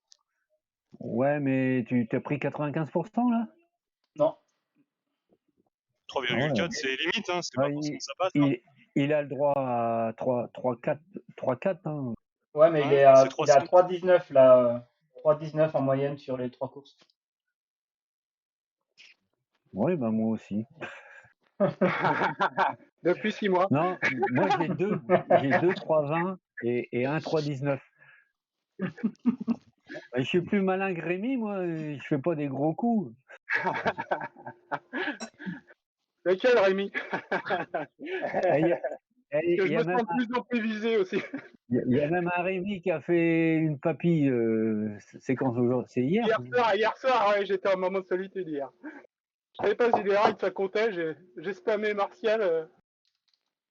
Ouais, mais tu t'as pris 95% là? Non. 3,4, Ah ouais. c'est limite, hein, c'est Ouais, pas forcément ça passe. Hein. il a le droit à 3-4, hein. Ouais, mais Ouais, il est c'est à 300. 3,19 là. 3,19 en moyenne sur les 3 courses. Oui, bah moi aussi. Depuis 6 mois. Non, moi j'ai deux 3,20 et un 3,19. Je suis plus malin que Rémi, moi, je fais pas des gros coups. Lequel, Rémi? Et Il y a, et Que il je y me a même, sens de plus en plus visé aussi. il y a même un Rémi qui a fait une papille, c'est quand aujourd'hui? C'est hier? Hier soir, ouais, j'étais en moment de solitude hier. Je savais pas si les raids ça comptait. J'ai spammé Martial,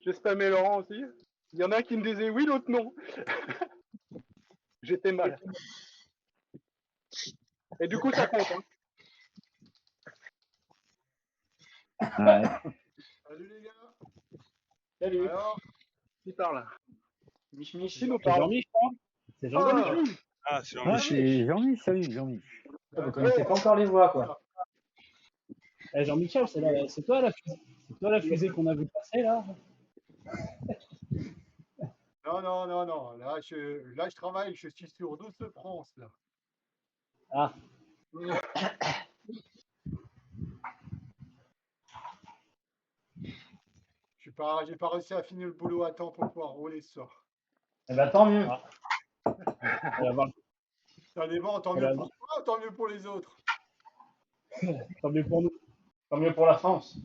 j'ai spammé Laurent aussi. Il y en a un qui me disait oui, l'autre non. J'étais mal. Et du coup, ça compte. Hein. Ouais. Salut les gars. Salut. Alors, qui parle? Mich Mich. Qui nous parle? Jean-Mich, je crois. C'est Jean-Mich. Ah, c'est Ah, Jean-Mich. c'est Jean-Mich, salut Jean-Mich. Vous connaissez pas encore les voix, quoi. Eh, Jean-Michel, c'est toi la fusée qu'on a vu passer là. Non, non, non, non. Là, je travaille, je suis sur Douce France, là. Ah. J'ai pas réussi à finir le boulot à temps pour pouvoir rouler ce soir. Eh ben, tant mieux. Ah. On va voir. Ça dépend, tant mieux pour toi, tant mieux pour les autres. Tant mieux pour nous. Tant mieux pour la France.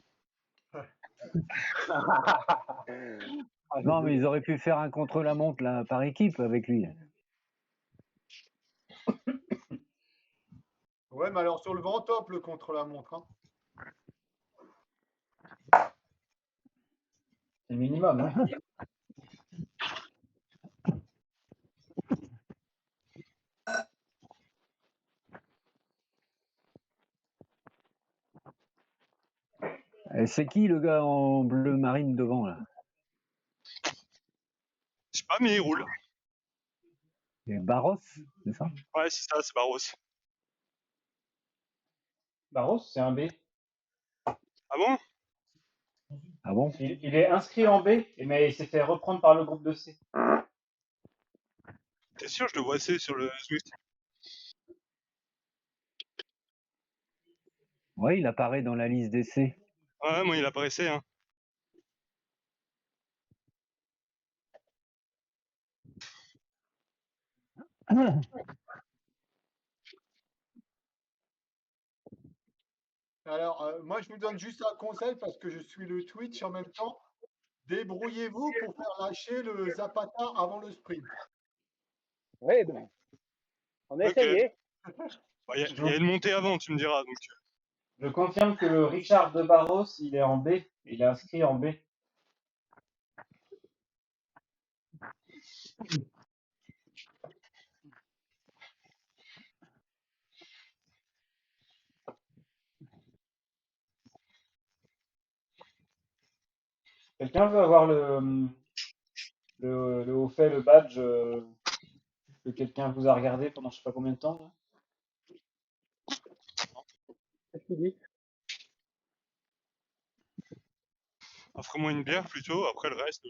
Non, mais ils auraient pu faire un contre-la-montre là, par équipe avec lui. Ouais, mais alors sur le vent top, le contre-la-montre. Hein. C'est le minimum. Hein. Et c'est qui le gars en bleu marine devant là? Je sais pas, mais il roule. C'est Barros, c'est ça? Ouais, c'est ça, c'est Barros. Barros, c'est un B. Ah bon? Ah bon? Il est inscrit en B, mais il s'est fait reprendre par le groupe de C. T'es sûr, je le vois assez sur le Swift. Ouais, il apparaît dans la liste d'essais. Ouais, moi, il apparaissait. Hein. Alors, moi, je vous donne juste un conseil parce que je suis le Twitch en même temps. Débrouillez-vous pour faire lâcher le Zapata avant le sprint. Oui, ben, on a Ok. essayé. Bah, y a une montée avant, tu me diras. Donc, Je confirme que le Richard de Barros, il est en B. Il est inscrit en B. Quelqu'un veut avoir le haut fait, le badge que quelqu'un vous a regardé pendant je sais pas combien de temps là. Qu'est-ce qu'il dit? offre-moi une bière plutôt, après le reste.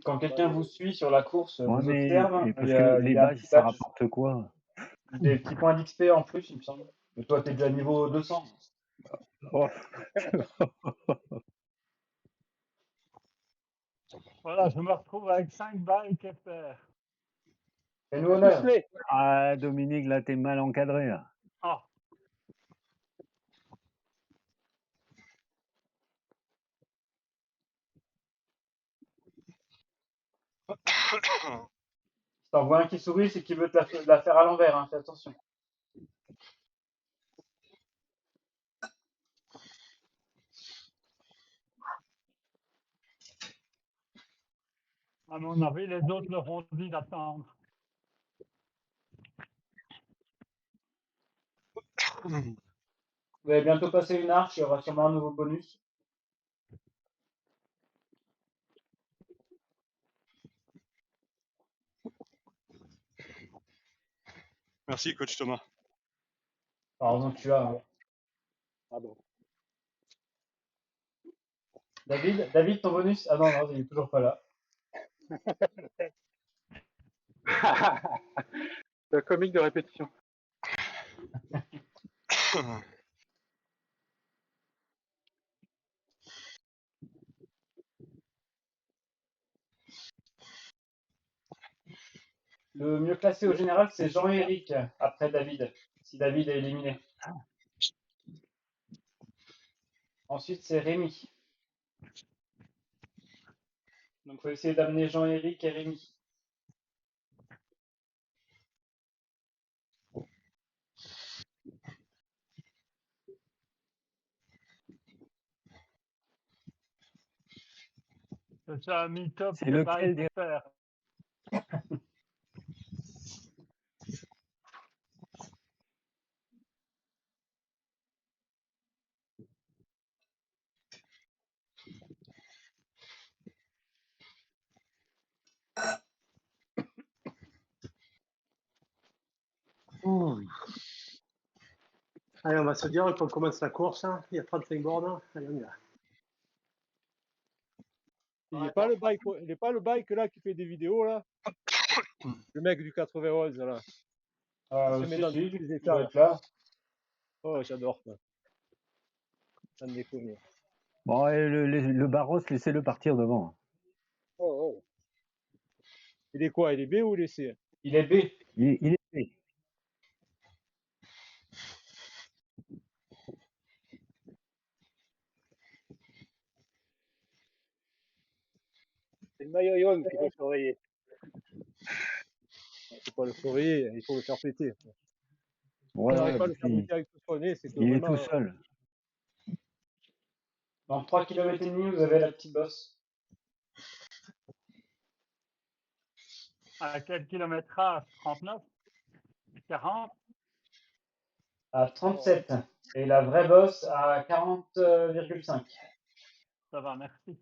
Quand quelqu'un vous suit sur la course, Ouais, vous mais observe, il parce y que a, les il y a un badges, petit ça badge, rapporte quoi? des petits points d'XP en plus, il me semble. Mais toi, t'es déjà niveau 200. Oh. Voilà, je me retrouve avec 5 balles FR. Fais-nous honneur. Pousse-les. Ah, Dominique, là, t'es mal encadré. Là. Ah, Si t'en vois un qui sourit, c'est qu'il veut te la faire à l'envers, hein, fais attention. à mon avis, les autres leur ont dit d'attendre. Vous allez bientôt passer une arche, il y aura sûrement un nouveau bonus. Merci, coach Thomas. Pardon, tu as. Hein. Ah bon. David, ton bonus? Ah non, non, il est toujours pas là. Le comique de répétition. Le mieux classé au général, c'est Jean-Éric, après David, si David est éliminé. Ensuite, c'est Rémi. Donc, il faut essayer d'amener Jean-Éric et Rémi. C'est un meet-up C'est de lequel bike FR. Allez, on va se dire qu'on commence la course. Hein. Il y a 35 bornes. Hein. Allez, on y va. Il n'est pas le bike, là qui fait des vidéos là. Le mec du 91 là. Il se met dans tous les Il doit états. être là. Oh, j'adore ça. Ça me déconne. Bon, et le Barros, laissez-le partir devant. Oh, oh. Il est quoi? Il est B ou il est C? Il est B. Il est fait. C'est le maillot jaune qu'il faut surveiller. Il faut pas le surveiller, il faut le faire péter. Ouais, On n'arrive ouais, pas à le faire puis péter avec tout son nez, c'est que il est vraiment. tout seul. Dans 3 km et demi, vous avez la petite bosse. À quel kilométrage? 39? 40? À 37. Et la vraie bosse à 40,5. Ça va, merci.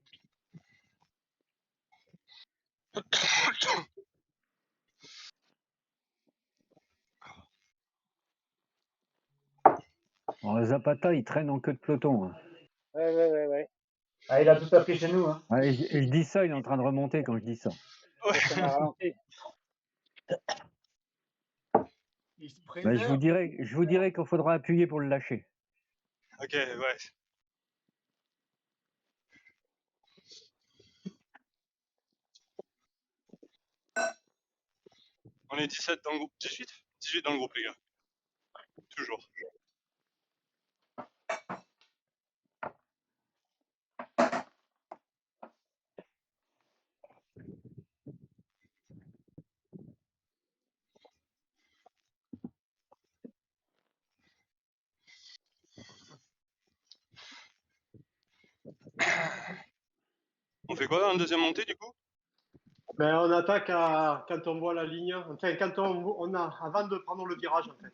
Bon, Zapata, il traîne en queue de peloton. Hein. Ouais. Ah, il a tout appris chez nous. Hein. Ouais, je dis ça, il est en train de remonter quand je dis ça. On a ralenti. Il se Ben, préserve. je vous dirai qu'il faudra appuyer pour le lâcher. Ok, ouais. On est 17 dans le groupe. 18 dans le groupe, les gars. Toujours. On fait quoi dans la deuxième montée du coup? Ben, on attaque quand on voit la ligne. Enfin, quand on a, avant de prendre le virage, en fait.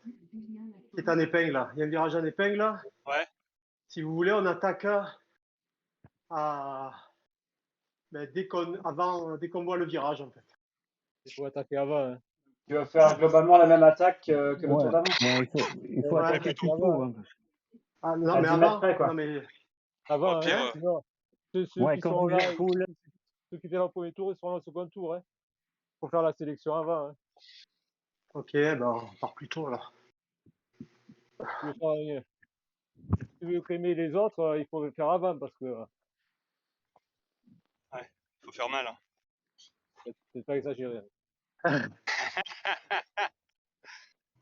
Qui est en épingle, là. Il y a un virage en épingle, là. Ouais. Si vous voulez, on attaque ben, dès qu'on voit le virage, en fait. Il faut attaquer avant. Hein. Tu vas faire globalement la même attaque que le tour d'avant. Ouais, il faut Ouais, attaquer plutôt plus tôt. Hein. Ah, non, À mais 10 mètres avant. près, quoi. Non, mais Avant, Au pire, hein, sinon, ceux Ouais, qui quand sont vous là, êtes full, ceux qui étaient là au premier tour, ils seront là au second tour. Hein. Faut faire la sélection avant. Hein. ok, ben, on part plus tôt, alors. Tu veux faire, si tu veux aimer les autres, il faut le faire avant parce que faut faire mal. Hein. c'est pas exagéré.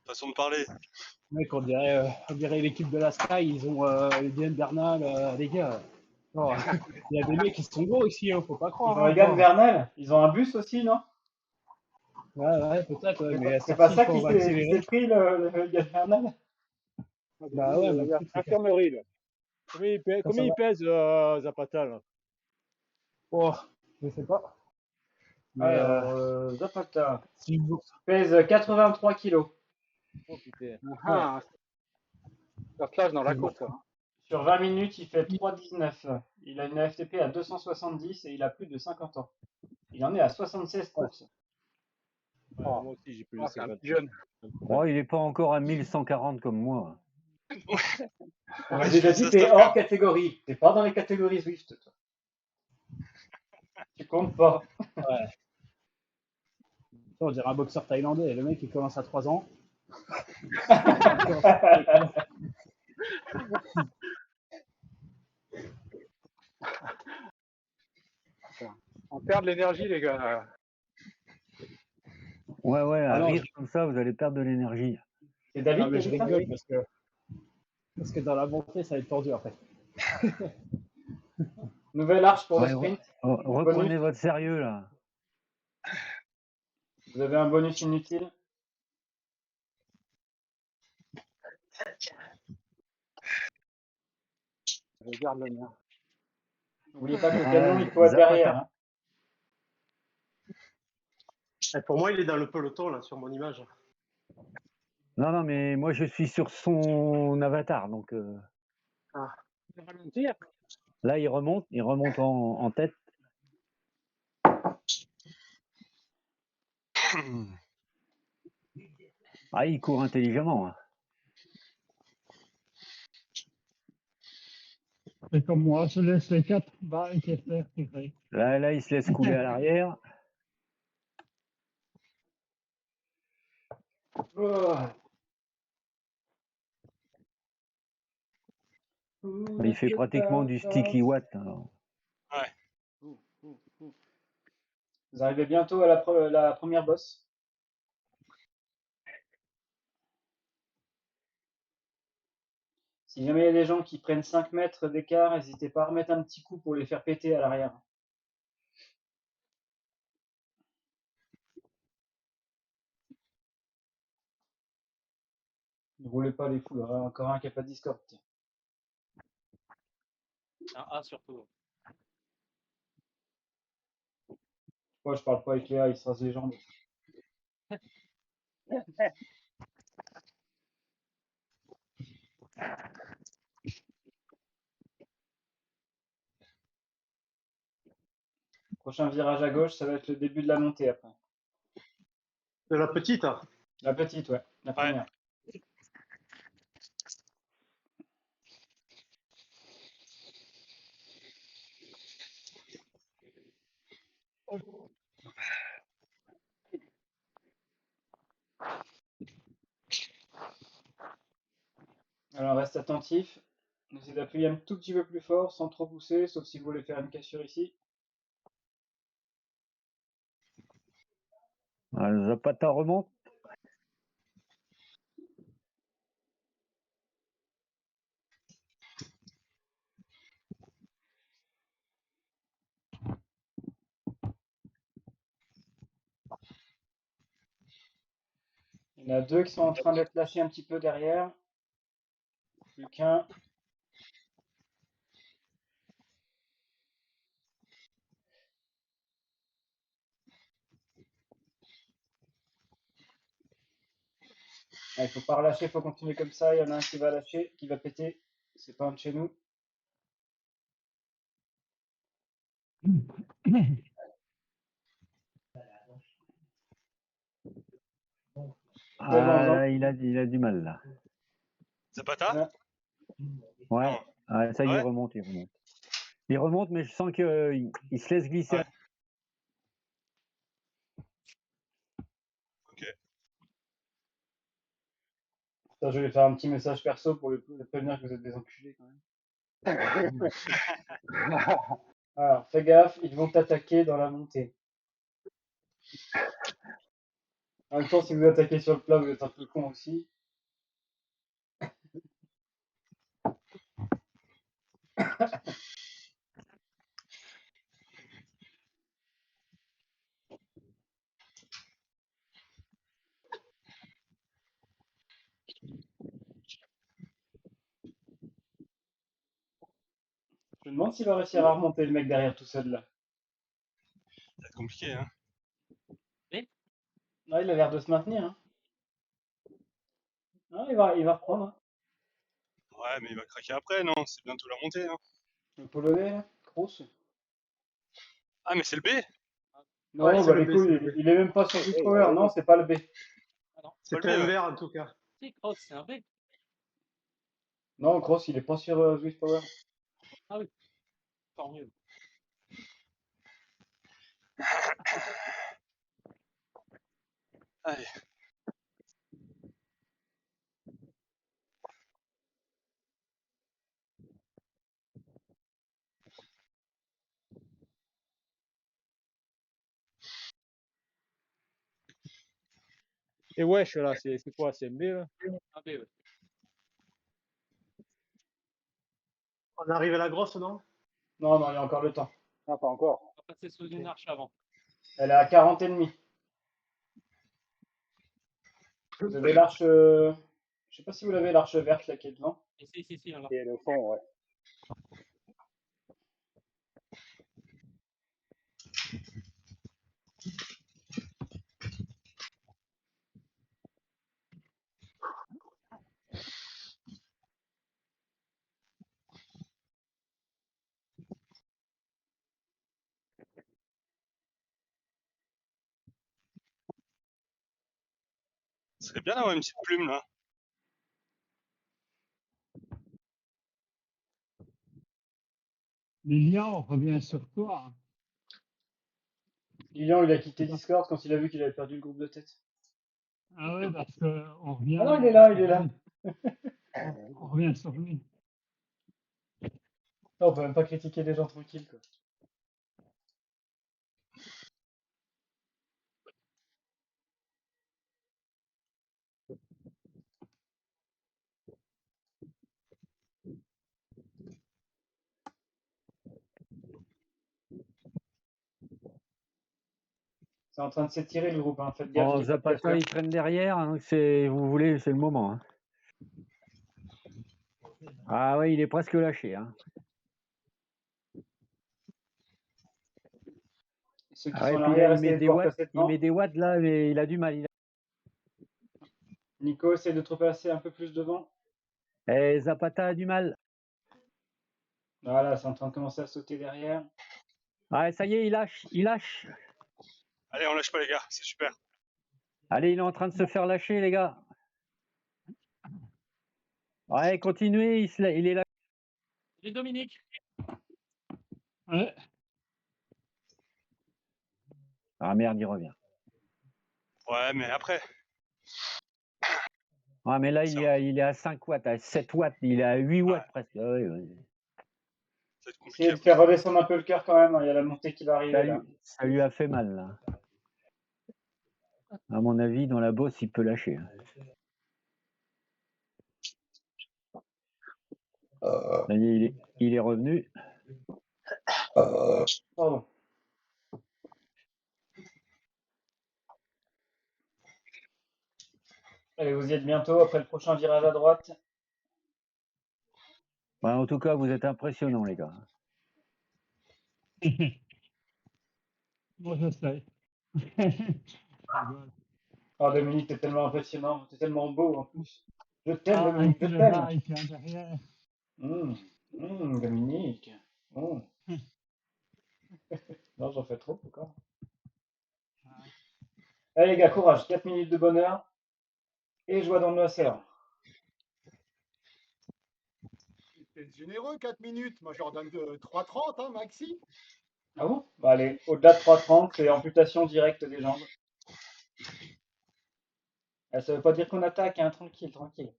Façon de parler. Mec, on dirait l'équipe de la Sky, ils ont Eden Bernal, les gars. Oh, il y a des mecs qui sont gros ici, hein, faut pas Ils croire. ont Hein, Egan oh. Bernal. Ils ont un bus aussi, non? Ouais, peut-être, ouais, mais C'est pas sorti ça quand qui on va s'est accélérer. pris le Egan Bernal? Bah ouais, mais Il y a le truc, c'est que- infirmerie, là. Combien ça il va. pèse, Zapata, là? Oh, je sais pas. Mais Alors, Zapata si vous... pèse 83 kilos. Oh putain. Ah, ça clash dans la c'est bon. côte, ça. Hein. Sur 20 minutes, il fait 3,19. Il a une FTP à 270 et il a plus de 50 ans. Il en est à 76 courses. Ouais, Oh. moi aussi, j'ai plus Oh, de c'est un 50. petit jeune. oh, il n'est pas encore à 1140 comme moi. On va dire, dit, t'es hors catégorie. T'es pas dans les catégories Swift, toi. Tu comptes pas. Ouais. On dirait un boxeur thaïlandais. Le mec, il commence à 3 ans. On perd de l'énergie, les gars. Ouais, à Ah non, rire comme ça, vous allez perdre de l'énergie. C'est non, David qui mais a je dit ça? rigole parce que dans la montée, ça va être tendu en fait. Nouvelle arche pour Ouais, le sprint. reprenez Bonus. votre sérieux là. Vous avez un bonus inutile. Je garde le mien. N'oubliez pas que le camion, il faut être Zapata. derrière. Hein. Et pour moi, il est dans le peloton, là, sur mon image. Non, mais moi je suis sur son avatar, donc Ah. là il remonte en tête. Ah, il court intelligemment. Hein. C'est comme moi, je laisse les 4 balles qui faire tirer. Là, il se laisse couler à l'arrière. Oh. Il fait pratiquement du sticky watt. Alors. Vous arrivez bientôt à la première bosse. Si jamais il y a des gens qui prennent 5 mètres d'écart, n'hésitez pas à remettre un petit coup pour les faire péter à l'arrière. Ne roulez pas les foules. Encore un qui n'a pas de Discord. Tiens. Un A surtout. Moi, je parle pas avec Léa, il se rase les jambes. Prochain virage à gauche, ça va être le début de la montée après. De la petite, hein. La petite, ouais. La première. Alors, reste attentif. Essayez d'appuyer un tout petit peu plus fort sans trop pousser, sauf si vous voulez faire une cassure ici. Zapata remonte. Il y en a deux qui sont en train d'être lâchés un petit peu derrière. Plus qu'un. Il faut pas relâcher, il faut continuer comme ça. Il y en a un qui va lâcher, qui va péter. C'est pas un de chez nous. Ah, il a du mal là. Zapata? Ouais. Non. Ah, ça y est, Ouais. il remonte. Il remonte, mais je sens qu'il il se laisse glisser. Ouais. Ok. Ça, je vais faire un petit message perso pour le prévenir que vous êtes des enculés quand même. Alors, fais gaffe, ils vont t'attaquer dans la montée. En même temps, si vous attaquez sur le plat, vous êtes un peu con aussi. Je me demande s'il va réussir à remonter le mec derrière tout seul là. Ça va être compliqué, hein. Ah, il a l'air de se maintenir. Hein. Ah, il va reprendre. Hein. Ouais, mais il va craquer après, non? C'est bientôt la montée, hein. Le polonais, là, grosse. Ah, mais c'est le B? Non, Ouais, c'est bah le les B, couilles, c'est le B. il est même pas sur Swift Power. Non, c'est pas le B. Ah non. C'était le B, un ouais. vert en tout cas. Si, Cross, c'est un B. Non, grosse, il est pas sur Swift Power. Ah oui. Tant mieux. Allez. Et wesh, là, c'est quoi? C'est MB, là? Un B, ouais. On arrive à la grosse, non? Non, non, il y a encore le temps. Ah, pas encore. On va passer sous une arche avant. Elle est à 40 et demi. Vous avez l'arche. Je sais pas si vous l'avez, l'arche verte là qui est devant. Et si, on l'a. Et le fond, ouais. Ce serait bien d'avoir une petite plume, là. Lilian, on revient sur toi. Lilian, il a quitté Discord quand il a vu qu'il avait perdu le groupe de tête. Ah ouais, parce qu'on revient. Ah non, il est là, il est là. On revient sur lui. Non, on peut même pas critiquer des gens tranquilles, quoi. C'est en train de s'étirer le groupe, hein. Faites gaffe. Oh, Zapata, il traîne derrière. Hein, vous voulez, c'est le moment. Hein. Ah ouais, il est presque lâché. Hein. Ceux qui Ah ouais, sont à puis l'arrière, là, essayez de pouvoir passer il devant. met des watts là, mais il a du mal. Nico, essaye de te repasser un peu plus devant. Eh, Zapata a du mal. Voilà, c'est en train de commencer à sauter derrière. Ah, ça y est, il lâche. Allez, on lâche pas, les gars, c'est super. Allez, il est en train de se faire lâcher, les gars. Ouais, continuez, il est là. Et Dominique. Ouais. Ah merde, il revient. Ouais, mais après. Ah, mais là, il est à 5 watts, à 7 watts, il est à 8 watts presque. Ah, ouais. Ça va être compliqué. Essayez de faire redescendre un peu le cœur quand même. Hein. Il y a la montée qui va arriver là. Ça lui a fait mal, là. À mon avis, dans la bosse, il peut lâcher. Hein. Ça y est, il est revenu. Pardon. Allez, vous y êtes bientôt après le prochain virage à droite. Ouais, en tout cas, vous êtes impressionnants, les gars. Moi, je sais. Oh, Dominique, t'es tellement impressionnant, t'es tellement beau en plus. Je t'aime, Ah, Dominique, avec je le t'aime. bike hein, derrière. Dominique. Non, j'en fais trop encore. Allez, les gars, courage. 4 minutes de bonheur et joie dans l'océan. C'est généreux, 4 minutes. Moi, je leur donne 3,30, hein, maxi. Ah bon? Bah, allez, au-delà de 3,30, c'est amputation directe des jambes. Ça veut pas dire qu'on attaque, hein, tranquille, tranquille.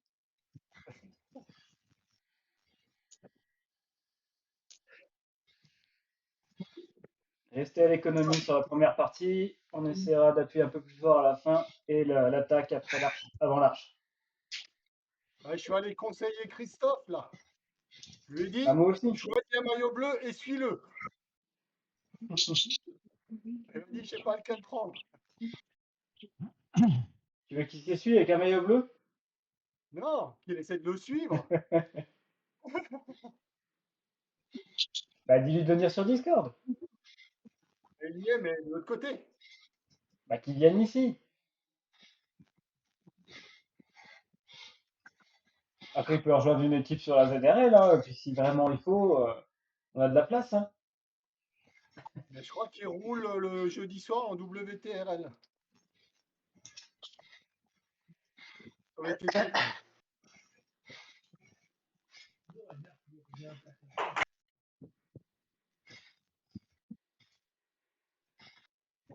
Restez à l'économie sur la première partie. On essaiera d'appuyer un peu plus fort à la fin et l'attaque après l'arche, avant l'arche. Ouais, je suis allé conseiller Christophe, là. Je lui ai dit, Ah, moi aussi. choisis un maillot bleu et suis-le. Il m'a dit, je sais pas lequel prendre. Tu veux qu'il s'essuie avec un maillot bleu? Non, qu'il essaie de le suivre. Bah, dis-lui de venir sur Discord. Il y est, mais de l'autre côté. Bah, qu'il vienne ici. Après, il peut rejoindre une équipe sur la ZRL, hein, et puis si vraiment il faut, on a de la place. Hein. Mais je crois qu'il roule le jeudi soir en WTRL. Avec équipe.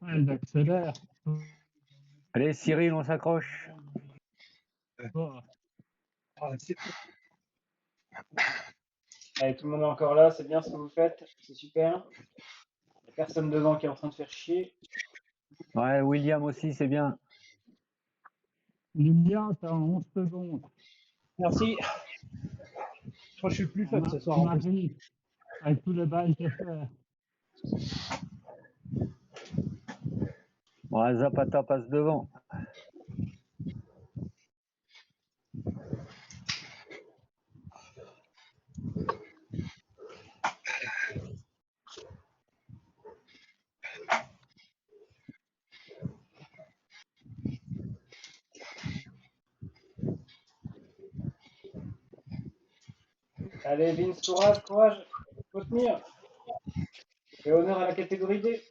Ouais, il accélère. Allez, Cyril, on s'accroche. Oh. Allez, tout le monde est encore là, c'est bien ce que vous faites, c'est super. Il n'y a personne devant qui est en train de faire chier. Ouais, William aussi, c'est bien. Lilian, t'as 11 secondes. Merci. Je crois que je suis plus faible ce soir. En plus. Marie, avec tous les balles qu'il fait. Ouais, Zapata passe devant. Allez, Vince, courage, courage, faut tenir. Et honneur à la catégorie D.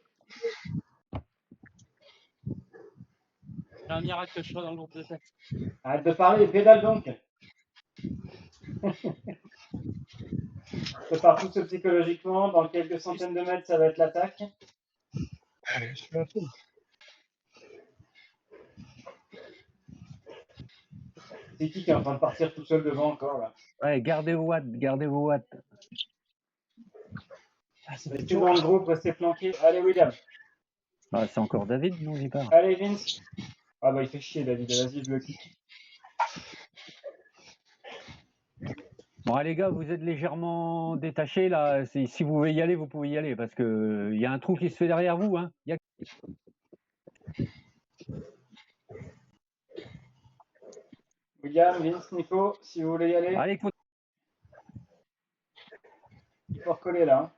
J'ai un miracle que je sois dans le groupe de tête. Arrête de parler, pédale donc. Prépare tout ça psychologiquement, dans quelques centaines de mètres, ça va être l'attaque. Allez, je fais la fou. C'est qui est en train de partir tout seul devant encore là? Ouais, gardez vos watts, gardez vos watts. Restez dans le groupe, restez flanqués. Allez, William. Ah, c'est encore David, non, j'y parle. Allez, Vince. Ah bah il fait chier David, vas-y, je le kick. Bon, allez, les gars, vous êtes légèrement détachés là. Si vous voulez y aller, vous pouvez y aller parce que il y a un trou qui se fait derrière vous. Hein. William, Vince, Nico, si vous voulez y aller. Allez, il faut recoller là.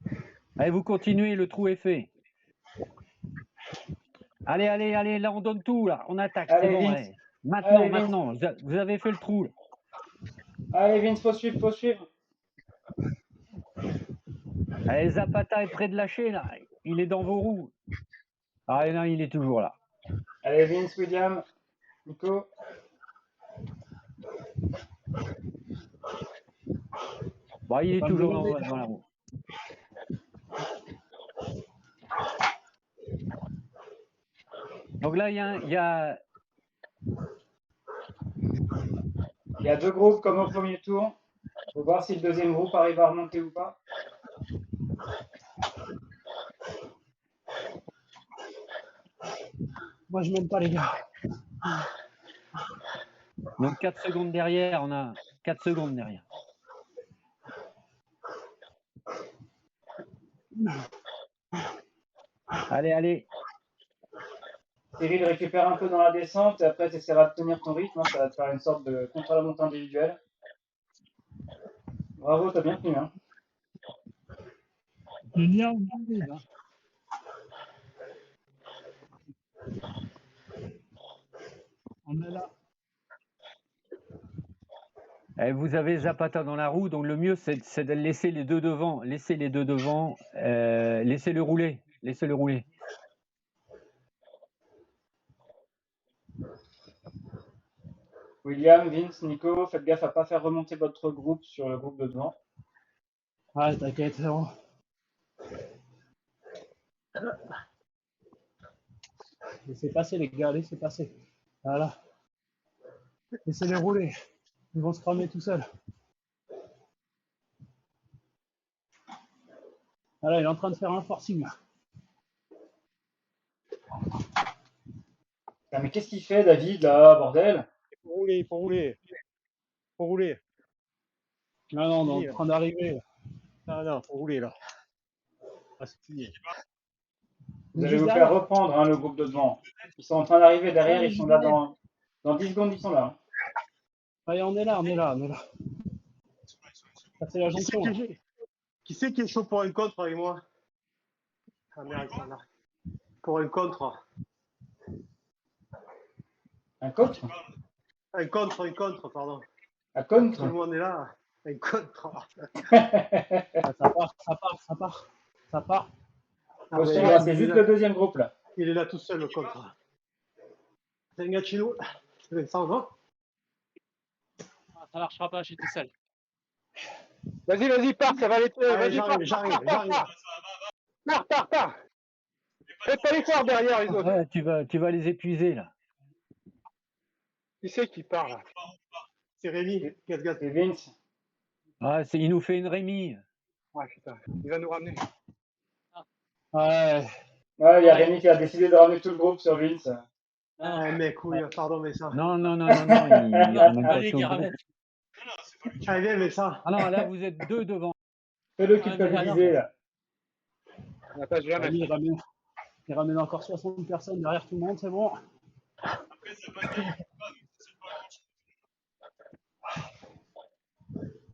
Hein. Allez, vous continuez, le trou est fait. Allez, allez, allez, là on donne tout, là, on attaque, c'est bon, allez. Maintenant, allez, maintenant, vous avez fait le trou. Là. Allez, Vince, faut suivre, faut suivre. Allez, Zapata est près de lâcher, là, il est dans vos roues. Ah non, il est toujours là. Allez, Vince, William, Nico. Bon, il est toujours dans la roue. Donc là, il y a deux groupes comme au premier tour. Il faut voir si le deuxième groupe arrive à remonter ou pas. Moi, je m'aime pas, les gars. Donc 4 secondes derrière, on a 4 secondes derrière. Allez, allez. Cyril récupère un peu dans la descente et après tu essaieras de tenir ton rythme. Hein, ça va te faire une sorte de contre-la-montre individuelle. Bravo, t'as bien tenu. Hein. Julien, on arrive. Hein. On est là. Vous avez Zapata dans la roue, donc le mieux c'est de laisser les deux devant. Laissez les deux devant. Laissez-le rouler. Laissez-le rouler. William, Vince, Nico, faites gaffe à pas faire remonter votre groupe sur le groupe de devant. Ouais, t'inquiète, c'est bon. Laissez passer les gars, laissez passer. Voilà. Laissez-les rouler. Ils vont se cramer tout seuls. Voilà, il est en train de faire un forcing. Ah, mais qu'est-ce qu'il fait, David, là, bordel? Il faut rouler, il faut rouler. Il faut rouler. Non, non, on est en train d'arriver. Non, non, il faut rouler là. Ah, c'est fini. Vous allez vous faire reprendre, hein, le groupe de devant. Ils sont en train d'arriver derrière, ils sont là dans 10 secondes, ils sont là. Hein. Allez, on est là, on est là, on est là. Ça fait la jonction. Qui c'est qui est chaud pour un contre avec moi? Ah merde, ils sont là. Pour un contre. Un contre? Un contre, pardon. Un contre? Tout le monde est là. Un contre. Ça part. Ah, c'est juste le deuxième groupe là. Il est là tout seul, le contre. C'est un gars de chez nous. C'est Vincent, non? Ça marchera pas, j'étais seul. Vas-y, pars, ça va aller. Vas-y, J'arrive. Pars. Faites pas l'effort derrière les autres. Ouais, tu vas les épuiser là. Qui c'est qui part là? C'est Rémi. C'est Vince. Ah, il nous fait une Rémi. Ouais, putain, il va nous ramener. Ouais. Ouais, il y a Rémi qui a décidé de ramener tout le groupe sur Vince. Ah, mec, oui, pardon, mais ça. Non, il ramène pas Allez, tout le ramène. groupe. Allez, viens, mais ça. Ah non, là vous êtes deux devant. Fais-le culpabiliser là. On passe jamais. Il ramène encore 60 personnes derrière tout le monde, c'est bon.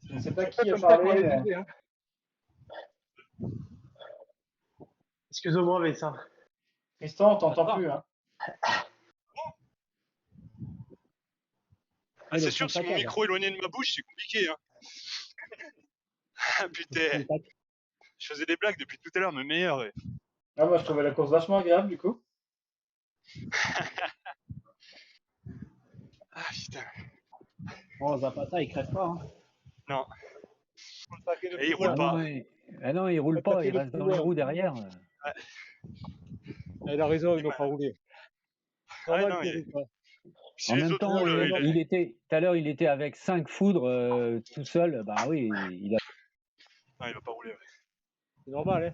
Je ne sais pas qui a parlé, mais... Hein. Excuse-moi, mais ça. Tristan, on t'entend plus. Hein. Ah, c'est sûr, si mon micro est éloigné de ma bouche, c'est compliqué. Hein. Ah, putain. Je faisais des blagues depuis tout à l'heure, mais meilleures. Ouais. Ah, moi, je trouvais la course vachement agréable, du coup. Ah, putain. Oh, Zapata, il crève pas. Hein. Non. Et il roule pas. Ah non, il roule pas, il reste dans les roues derrière. Ouais. Il a raison, il n'a pas roulé. Ah, non, en même temps, tout à l'heure, il était avec 5 foudres tout seul. Bah oui, il a. Non, il va pas rouler. Ouais. C'est normal, hein.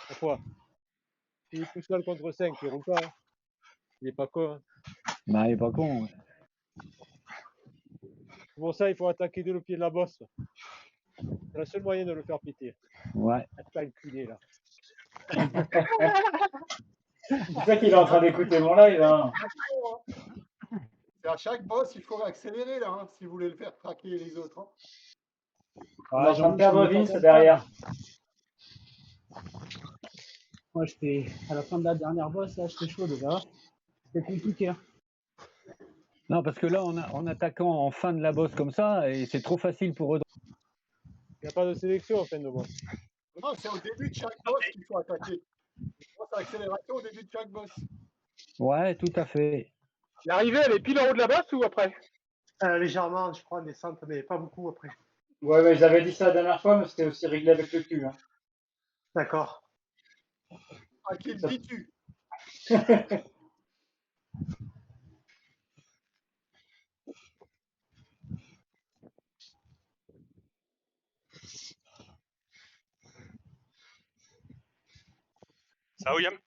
Pourquoi? Il est tout seul contre 5, il roule pas. Hein. Il est pas con. Hein. Bah, il est pas con. Ouais. Pour ça, il faut attaquer dès le pied de la bosse. C'est le seul moyen de le faire péter. Ouais. Pas enculé là. C'est ça qu'il est en train d'écouter mon live. Hein. C'est à chaque boss, il faut accélérer là, hein, si vous voulez le faire craquer les autres. Hein. On est en train de perdre Vince derrière. Moi, j'étais à la fin de la dernière boss, là, j'étais chaud déjà. C'était compliqué. Hein. Non, parce que là, en attaquant en fin de la bosse comme ça, et c'est trop facile pour eux. Il n'y a pas de sélection en fin de boss. Non, c'est au début de chaque boss qu'il faut attaquer. C'est l'accélération au début de chaque boss. Ouais, tout à fait. L'arrivée, elle est pile en haut de la bosse ou après? Légèrement, je crois, en descente, mais pas beaucoup après. Ouais, mais ils avaient dit ça la dernière fois, mais c'était aussi réglé avec le cul. Hein. D'accord. À qui le dis-tu? Ça va, William?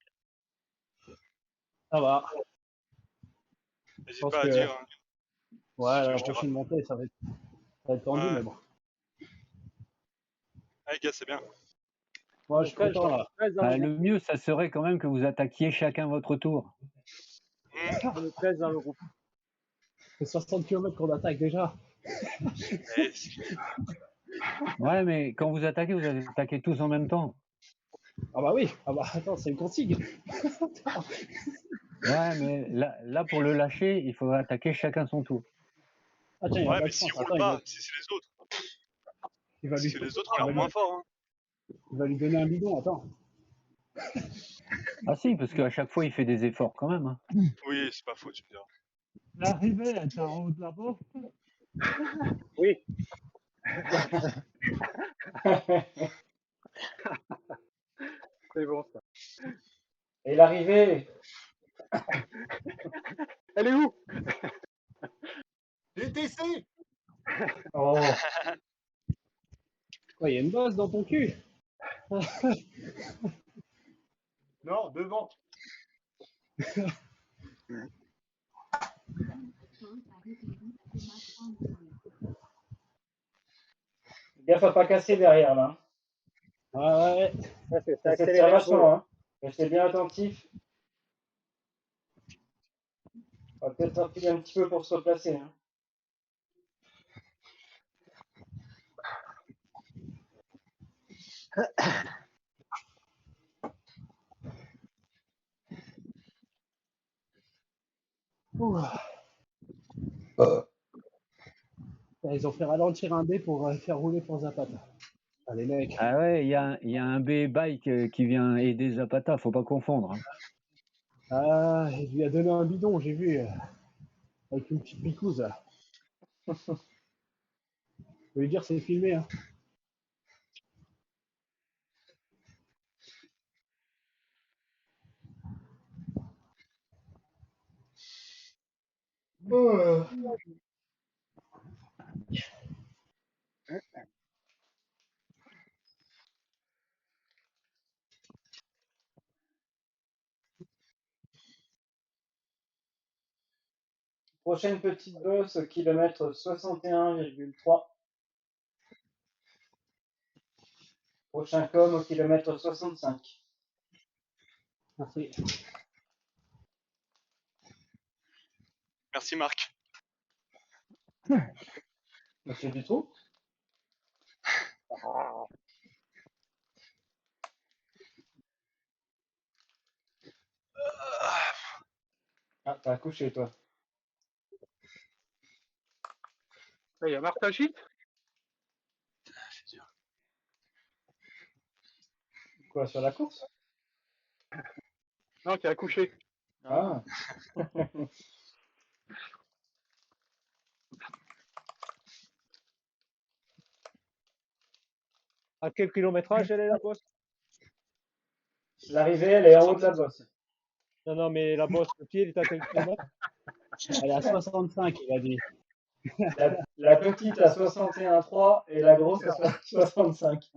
Ça va. N'hésite pas à dire. Hein. Ouais, la prochaine montée, ça va être tendu, mais bon. Ouais, gars, c'est bien. Moi, je suis content là. Le mieux, ça serait quand même que vous attaquiez chacun votre tour. On est 13 dans le groupe. C'est 60 km qu'on attaque déjà. Et Ouais, mais quand vous attaquez tous en même temps. Ah bah oui, ah bah attends, c'est une consigne. Ouais, mais là, pour le lâcher, il faudra attaquer chacun son tour. Ah tiens, il y a ouais, un mais bac s'ils France. roulent Attends, pas, si c'est les autres. il va lui, Si les autres ont il va l'air lui- moins forts. Hein. il va lui donner un bidon, attends. Ah si, parce qu'à chaque fois, il fait des efforts quand même. Hein. Oui, c'est pas faux, tu me diras. L'arrivée est en haut de la bosse. Oui. C'est bon ça. Et l'arrivée. Elle est où? DTC. Oh. Quoi, il y a une bosse dans ton cul? Non, devant. Gaffe à pas casser derrière là. Ouais. Ça, c'est Ça accéléré s'étire un peu. vachement. Hein. Restez bien attentifs. On va peut-être reculer un petit peu pour se replacer. Hein. Ouh. Ils ont fait ralentir un B pour faire rouler pour Zapata. Ah, les mecs. Ah ouais, il y a un B-Bike qui vient aider Zapata, faut pas confondre. Hein. Ah, il lui a donné un bidon, j'ai vu. Avec une petite picouse. Là. Je veux lui dire, c'est filmé. Hein. Prochaine petite bosse, kilomètre 61,3. Prochain com au kilomètre 65. Merci. Merci Marc. Monsieur Dutroux. Ah, t'as accouché toi. Il y a Martin Gilles. Quoi, sur la course? Non, qui a accouché. Ah. À quel kilométrage elle est la bosse? L'arrivée, elle est en haut de la bosse. Non, mais la bosse, le pied, il est à quel kilomètre? Elle est à 65, il a dit. La petite à 61,3 et la grosse à 65.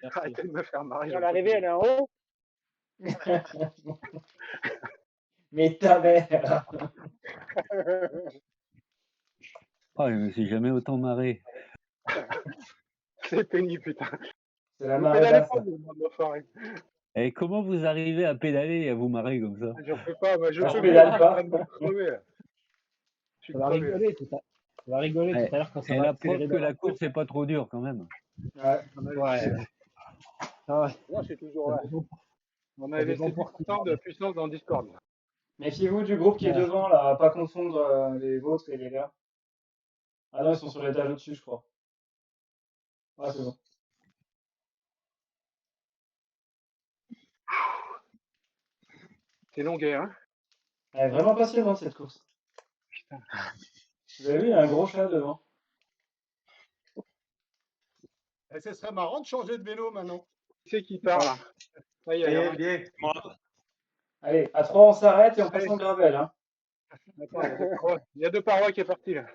Arrêtez de me faire marrer. À l'arrivée, elle est en haut? Mais ta mère. Oh, je me suis jamais autant marré. C'est pénible, putain. C'est la Vous marée pédalez basse. pas, vous, bande d'enfoirés. Et comment vous arrivez à pédaler et à vous marrer comme ça? J'en peux pas, moi, je Moi, je peux pédale pas. pas. Je suis en train de me crever, là. Je suis Ça va crevé. rigoler tout à Ça va rigoler Ouais. tout à l'heure quand ça Et va la preuve accélérer que dans la course n'est pas trop dure quand même. Ouais. Ouais. Ah ouais. Moi, je suis toujours là. Ça On Ça a laissé dépend pour 10% de puissance dans Discord. Méfiez-vous du groupe qui est devant, là, à pas confondre les vôtres et les leurs. Ah non, ils sont sur l'étage au-dessus, je crois. Ah, c'est bon. C'est longuet, hein. Elle est vraiment passionnante cette course. Putain. Vous avez vu, il y a un gros chat devant. Et ce serait marrant de changer de vélo maintenant. Qui c'est qui part, là? Ça y est, Bien. Moi, Allez, à 3, on s'arrête et on passe en gravel. Hein. Attends, il y a deux parois qui est parti, là.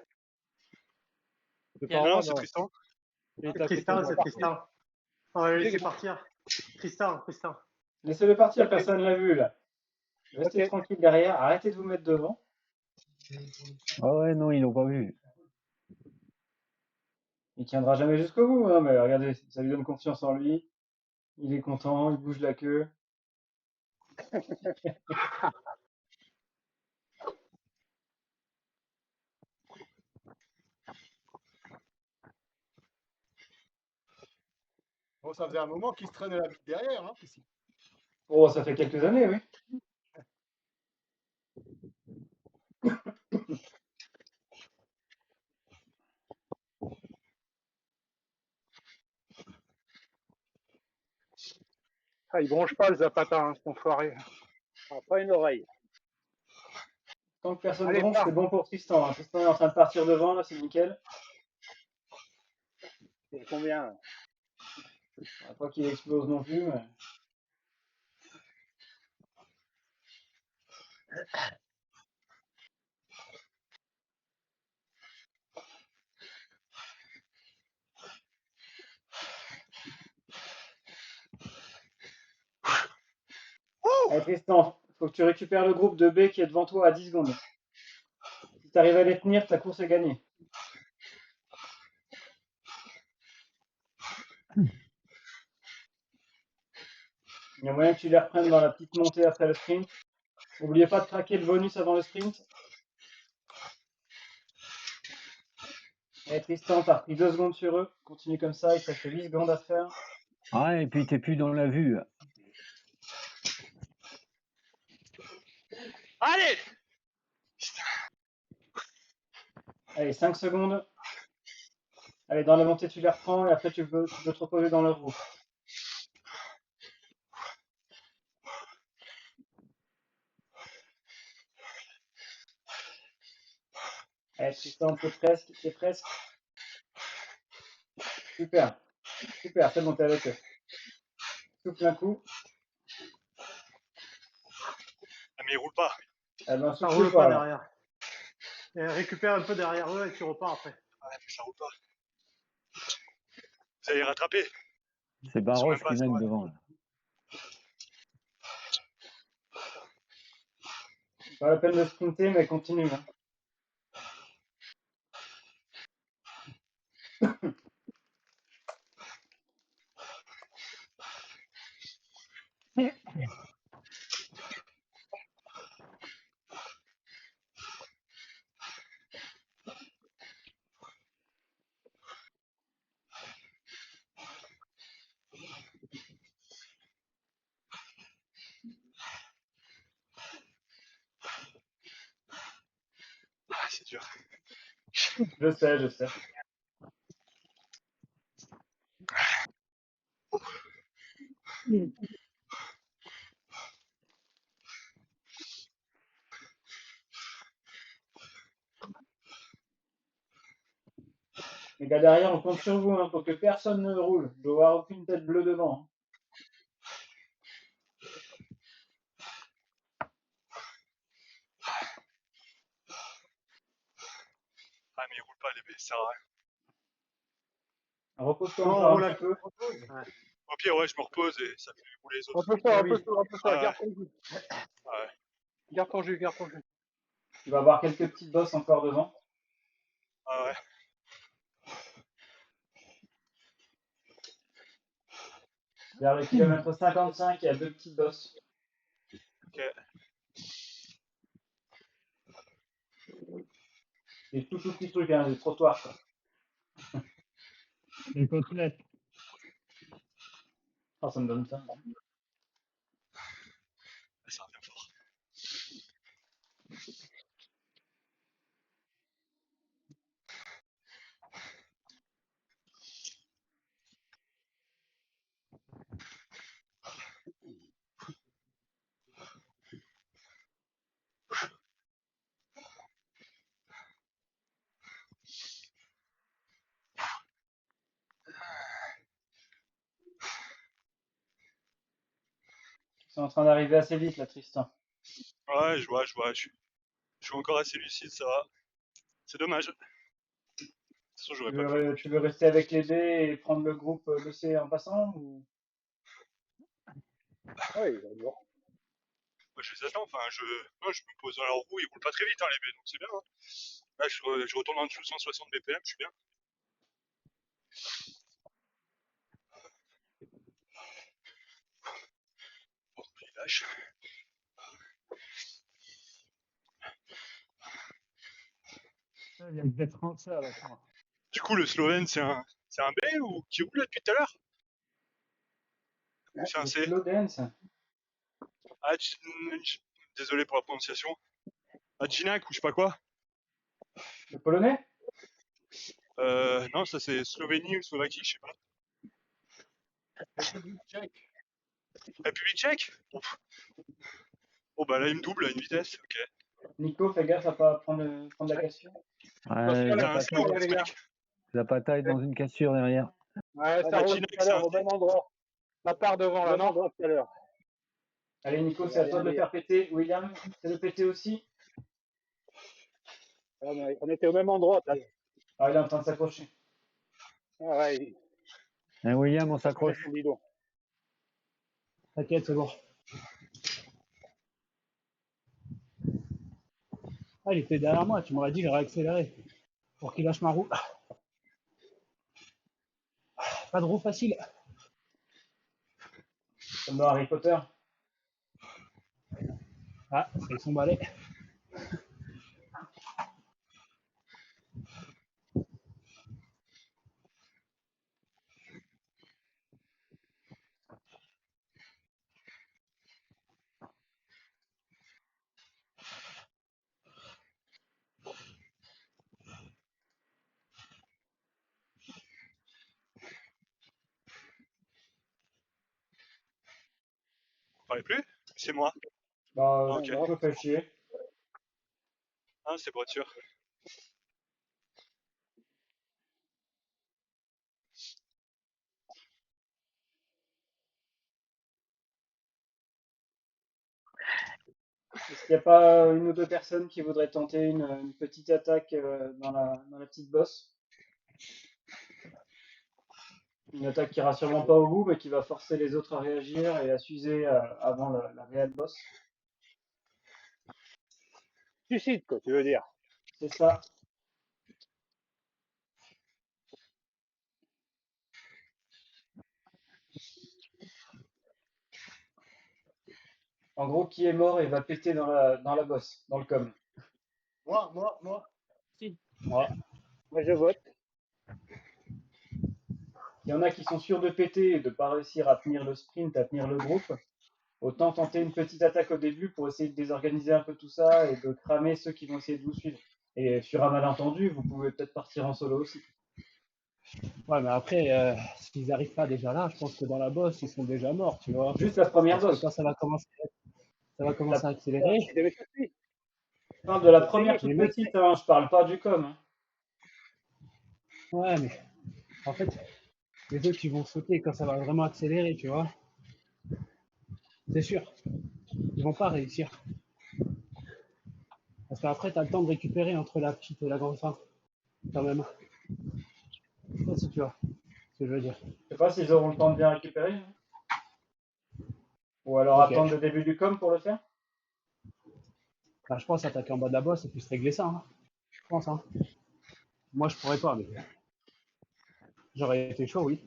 non, c'est Tristan. Tristan, c'est Tristan. On va le laisser partir. Tristan. Laissez-le partir, personne ne l'a vu là. Restez Ok. tranquille derrière, arrêtez de vous mettre devant. Ah ouais, non, ils l'ont pas vu. Il tiendra jamais jusqu'au bout, hein, mais regardez, ça lui donne confiance en lui. Il est content, il bouge la queue. Bon, ça faisait un moment qu'il se traînait la bite derrière. Hein. Oh, ça fait quelques années, oui. Ah, il bronche pas le Zapata, hein, cet enfoiré. Ah, pas une oreille. Tant que personne Allez, bronche, pars. c'est bon pour Tristan. Hein. Tristan est en train de partir devant, là, c'est nickel. C'est combien là? Pas qu'il explose non plus, mais... Allez, Tristan, faut que tu récupères le groupe de B qui est devant toi à 10 secondes. Si tu arrives à les tenir, ta course est gagnée. Il y a moyen que tu les reprennes dans la petite montée après le sprint. N'oubliez pas de craquer le bonus avant le sprint. Allez, Tristan, t'as repris 2 secondes sur eux. Continue comme ça, il te reste 8 secondes à faire. Ah, et puis t'es plus dans la vue. Allez! Allez, 5 secondes. Allez, dans la montée, tu les reprends et après, tu peux te reposer dans leur roue. Allez, Tristan, t'es presque, t'es presque. Super, super, c'est bon, t'es avec eux. Souffle un coup. Ah, mais il roule pas. Eh ben, Ça souffle roule pas, pas alors. derrière. Et récupère un peu derrière eux et tu repars après. Ouais, mais ça roule pas. Vous allez rattraper. C'est Ils sont Barros même pas à qui 100 mène mètres. devant. Là. Pas la peine de sprinter, mais continue. Hein. Ah, c'est dur. Je sais, je sais. Les gars derrière, on compte sur vous hein, pour que personne ne roule. Il doit y avoir aucune tête bleue devant. Hein. Ah, mais il roule pas, les baies, ça sert à rien. Repose-toi Non, encore roule un à petit peu. Ouais. Au pire, ouais, je me repose et ça fait rouler les On autres. peut faire, Ah on peut oui. faire, on peut faire. Ah, Garde ton jus. Ouais. Garde ton jus, garde ton jus. Tu vas avoir quelques petites bosses encore devant. Ah ouais. Vers le kilomètre 55, il y a 2 petites bosses. Ok. Des tout petits trucs, hein, des trottoirs. Quoi. Les côtelettes. Oh, ça me donne ça. Ça revient fort. Ils sont en train d'arriver assez vite, là, Tristan. Ouais, je vois. Je suis encore assez lucide, ça va. C'est dommage. De toute façon, j'aurais pas pu. Tu veux rester avec les B et prendre le groupe le C en passant ou... Oui, d'accord. Moi, je les attends. Enfin, non, je me pose dans leur roue. Ils roulent pas très vite, hein, les baies, donc c'est bien. Hein. Là, je retourne en dessous de 160 BPM, je suis bien. Bon, puis il lâche. Il y a des Français avec moi. Du coup, le Slovène, c'est un B ou qui roule là depuis tout à l'heure? C'est un C. Slow dance. Désolé pour la prononciation. Adjinak ou je sais pas quoi. Le polonais? Non, ça c'est Slovénie ou Slovaquie, je sais pas. République tchèque. République tchèque. Ouf. Oh bah là il me double à une vitesse, ok. Nico, fais gaffe à pas prendre la cassure. Ouais, Putain, c'est Zapata, bon, les gars. Zapata est dans une cassure derrière. Ouais, ça roule Adjinak, tout à c'est un l'heure, au C. même endroit. La part devant, là, non? Tout à l'heure. Allez, Nico, c'est à toi de le faire péter. William, c'est le péter aussi. On était au même endroit. Ah, il est en train de s'accrocher. Ah ouais, Hein, William, on il s'accroche. son bidon. T'inquiète, c'est bon. Ah, il était derrière moi, tu m'aurais dit, j'aurais accéléré. Pour qu'il lâche ma roue. Pas de roue facile. Comme dans Harry Potter. Ah, c'est son balai. Vous parlez plus? C'est moi. Bah, Ok. Nico fait chier. Ah, c'est pour être sûr. Est-ce qu'il n'y a pas une ou deux personnes qui voudraient tenter une petite attaque dans la petite bosse? Une attaque qui ira sûrement pas au bout, mais qui va forcer les autres à réagir et à s'user avant la réelle bosse. Suicide, quoi, tu veux dire. C'est ça. En gros, qui est mort et va péter dans la bosse, dans le com. Moi. Moi, je vote. Il y en a qui sont sûrs de péter et de pas réussir à tenir le sprint, à tenir le groupe. Autant tenter une petite attaque au début pour essayer de désorganiser un peu tout ça et de cramer ceux qui vont essayer de vous suivre. Et sur un malentendu, vous pouvez peut-être partir en solo aussi. Ouais, mais après, s'ils n'arrivent pas déjà là, je pense que dans la bosse, ils sont déjà morts, tu vois. Juste la première Parce que bosse. quand ça va commencer à accélérer. Il devait suivre. Je parle de la première toute Les mecs- petite, hein, je parle pas du com. Hein. Ouais, mais en fait, les autres, ils vont sauter quand ça va vraiment accélérer, tu vois. C'est sûr. Ils vont pas réussir. Parce qu'après, tu as le temps de récupérer entre la petite et la grande fin. Quand même. Je sais pas si tu vois ce que je veux dire. Je sais pas s'ils auront le temps de bien récupérer. Hein. Ou alors Ok. attendre le début du com pour le faire. Bah, je pense attaquer en bas de la bosse et puis se régler ça. Hein. Je pense. Hein. Moi, je pourrais pas, mais j'aurais été chaud, oui.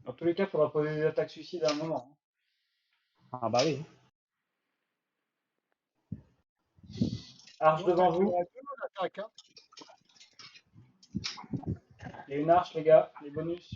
Dans tous les cas, il faudra poser des attaques suicides à un moment. Hein. Ah bah oui. Arche devant vous. Attaque, hein. Il y a une arche, les gars, les bonus.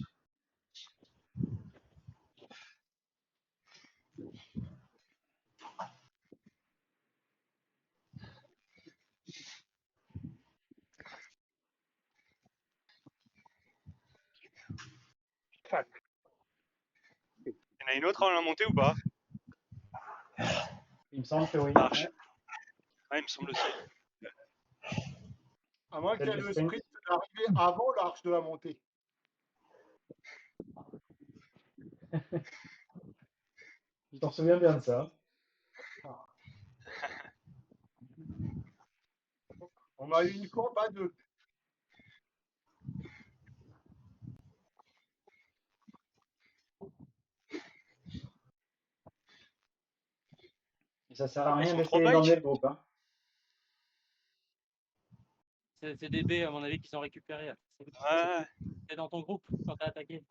Il y en a une autre à la montée ou pas? Il me semble que oui. Arche. Ah, il me semble aussi. À moins qu'il y ait Celle le du sprint. sprint d'arriver avant l'arche de la montée. Je t'en souviens bien de ça. On a eu une fois, pas deux. Et ça sert à rien Ils sont trop d'essayer d'emmener bike. le groupe. Hein. C'est des B, à mon avis, qui sont récupérés. Ouais. C'est dans ton groupe quand t'as attaqué.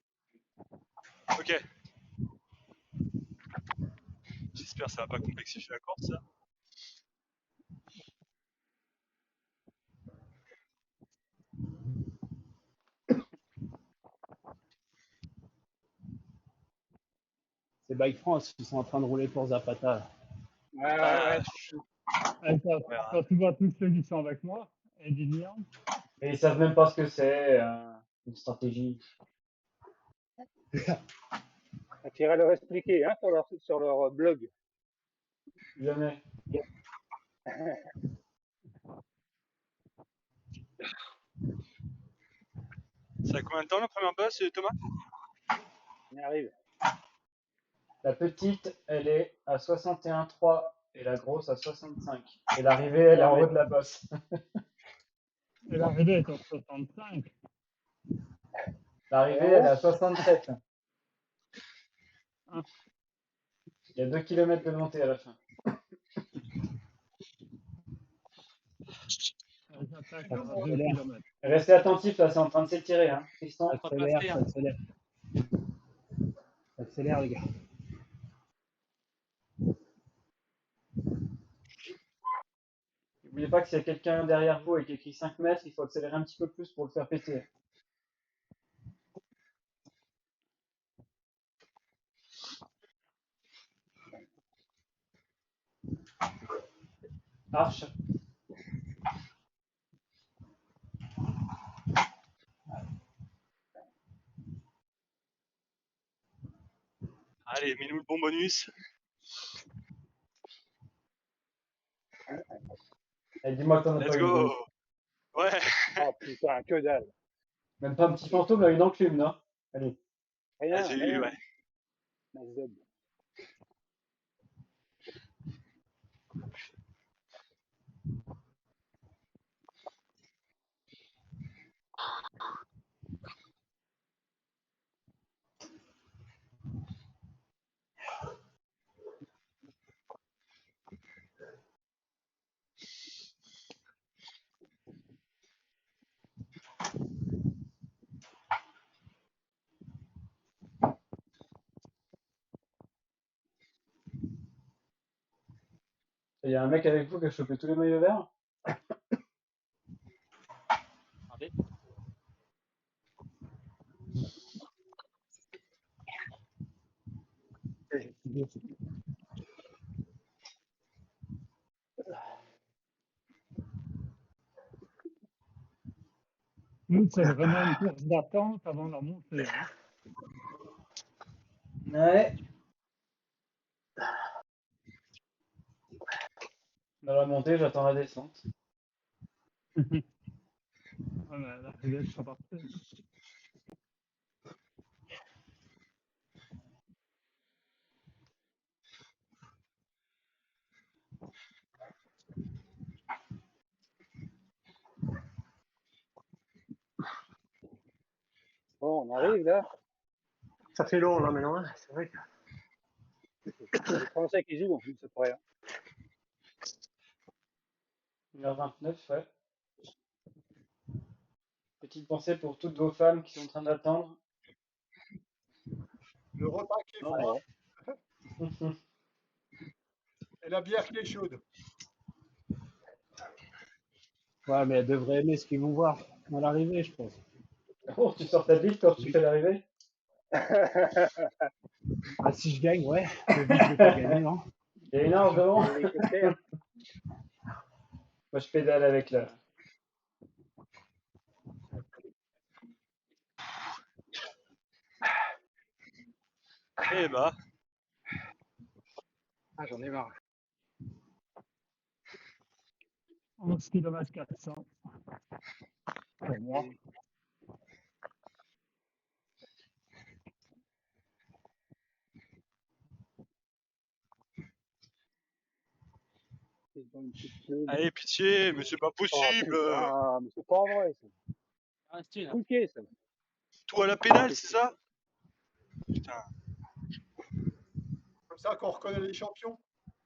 Ok. J'espère que ça va pas complexifier la course, ça. C'est Bike France, ils sont en train de rouler pour Zapata. Ouais, Quand tu vois tous ceux qui sont avec moi, et Lilian, Et ils savent même pas ce que c'est, une stratégie. Tu irais leur expliquer hein, sur leur blog. Jamais. C'est à combien de temps la première passe, Thomas? On y arrive. La petite, elle est à 61,3 et la grosse à 65. Et l'arrivée, elle est en haut de la bosse. et l'arrivée est en 65. L'arrivée, elle est à 67. Ah. Il y a 2 km de montée à la fin. Elles attaquent à 2 km. Restez attentifs, là, c'est en train de s'étirer. Hein. Tristan, Accélère, accélère. Accélère, les gars. n'oubliez pas que s'il y a quelqu'un derrière vous et qui écrit 5 mètres, il faut accélérer un petit peu plus pour le faire péter. Arche. Allez, mets-nous le bon bonus. Et dis-moi que t'en as Let's pas eu. go. Ouais. Oh putain, que dalle. Même pas un petit fantôme, là, une enclume, non? Allez. Rien, Ah, j'ai eu, rien. ouais. Mazzob. Il y a un mec avec vous qui a chopé tous les maillots verts? Attendez. Nous, c'est vraiment une course d'attente avant la montée. Hein. Ouais. Dans la montée, j'attends la descente. Voilà, l'arrivée sera parfaite. Bon, on arrive là. Ça fait long là maintenant, hein. C'est vrai que. Les Français qui jouent en plus, c'est près. Hein. 1h29, ouais. Petite pensée pour toutes vos femmes qui sont en train d'attendre. Le repas qui est froid et la bière qui est chaude. Ouais, mais elles devraient aimer ce qu'ils vont voir à l'arrivée, je pense. Oh, tu sors ta bite quand tu fais l'arrivée? Ah, si je gagne, ouais. Le vite, je vais pas gagner, non? Il y a une arche devant. L'hélicoptère. Moi, je pédale avec la. Eh bah. Ah, j'en ai marre. 11 km 400. Pour moi. Allez, pitié, mais c'est pas possible. Ah, mais c'est pas vrai. Reste une. Ok, ça. Tout à la pédale, c'est ça? Putain. Comme ça qu'on reconnaît les champions.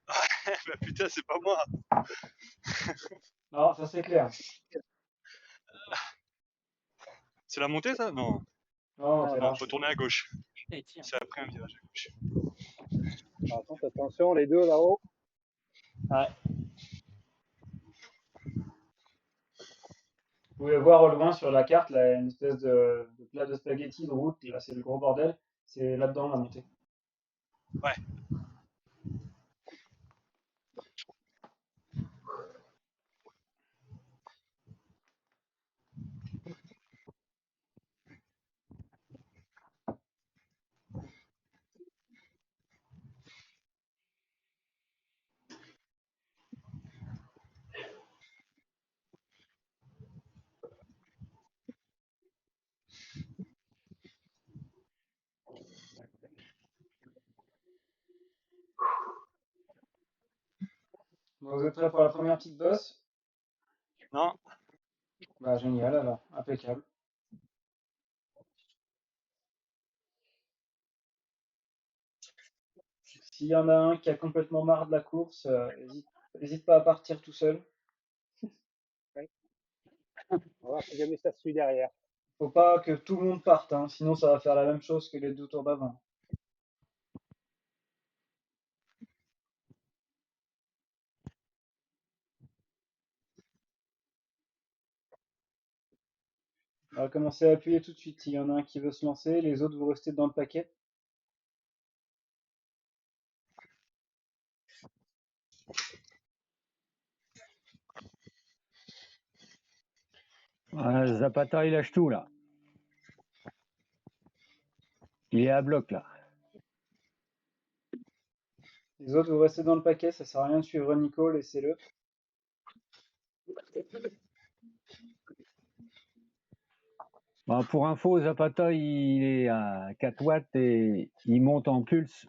Bah putain, c'est pas moi. Non, ça c'est clair. C'est la montée, ça? Non. Non, c'est Non, là. faut tourner à gauche. Et tiens. C'est après un virage à gauche. Par contre, attention, les deux là-haut. Ouais. Vous pouvez voir au loin sur la carte, là, une espèce de plat de spaghetti de route. Là, c'est le gros bordel. C'est là-dedans la montée. Ouais. Bon, vous êtes prêts pour la première petite bosse? Non. Bah génial alors, impeccable. S'il y en a un qui a complètement marre de la course, hésite pas à partir tout seul. On va voir si jamais ça suit derrière. Faut pas que tout le monde parte, hein, sinon ça va faire la même chose que les 2 tours d'avant. On va commencer à appuyer tout de suite. S'il y en a un qui veut se lancer, les autres vous restez dans le paquet. Zapata, il lâche tout là. Il est à bloc là. Les autres vous restez dans le paquet, ça sert à rien de suivre Nico, laissez-le. Bon, pour info, Zapata, il est à 4 watts et il monte en pulse.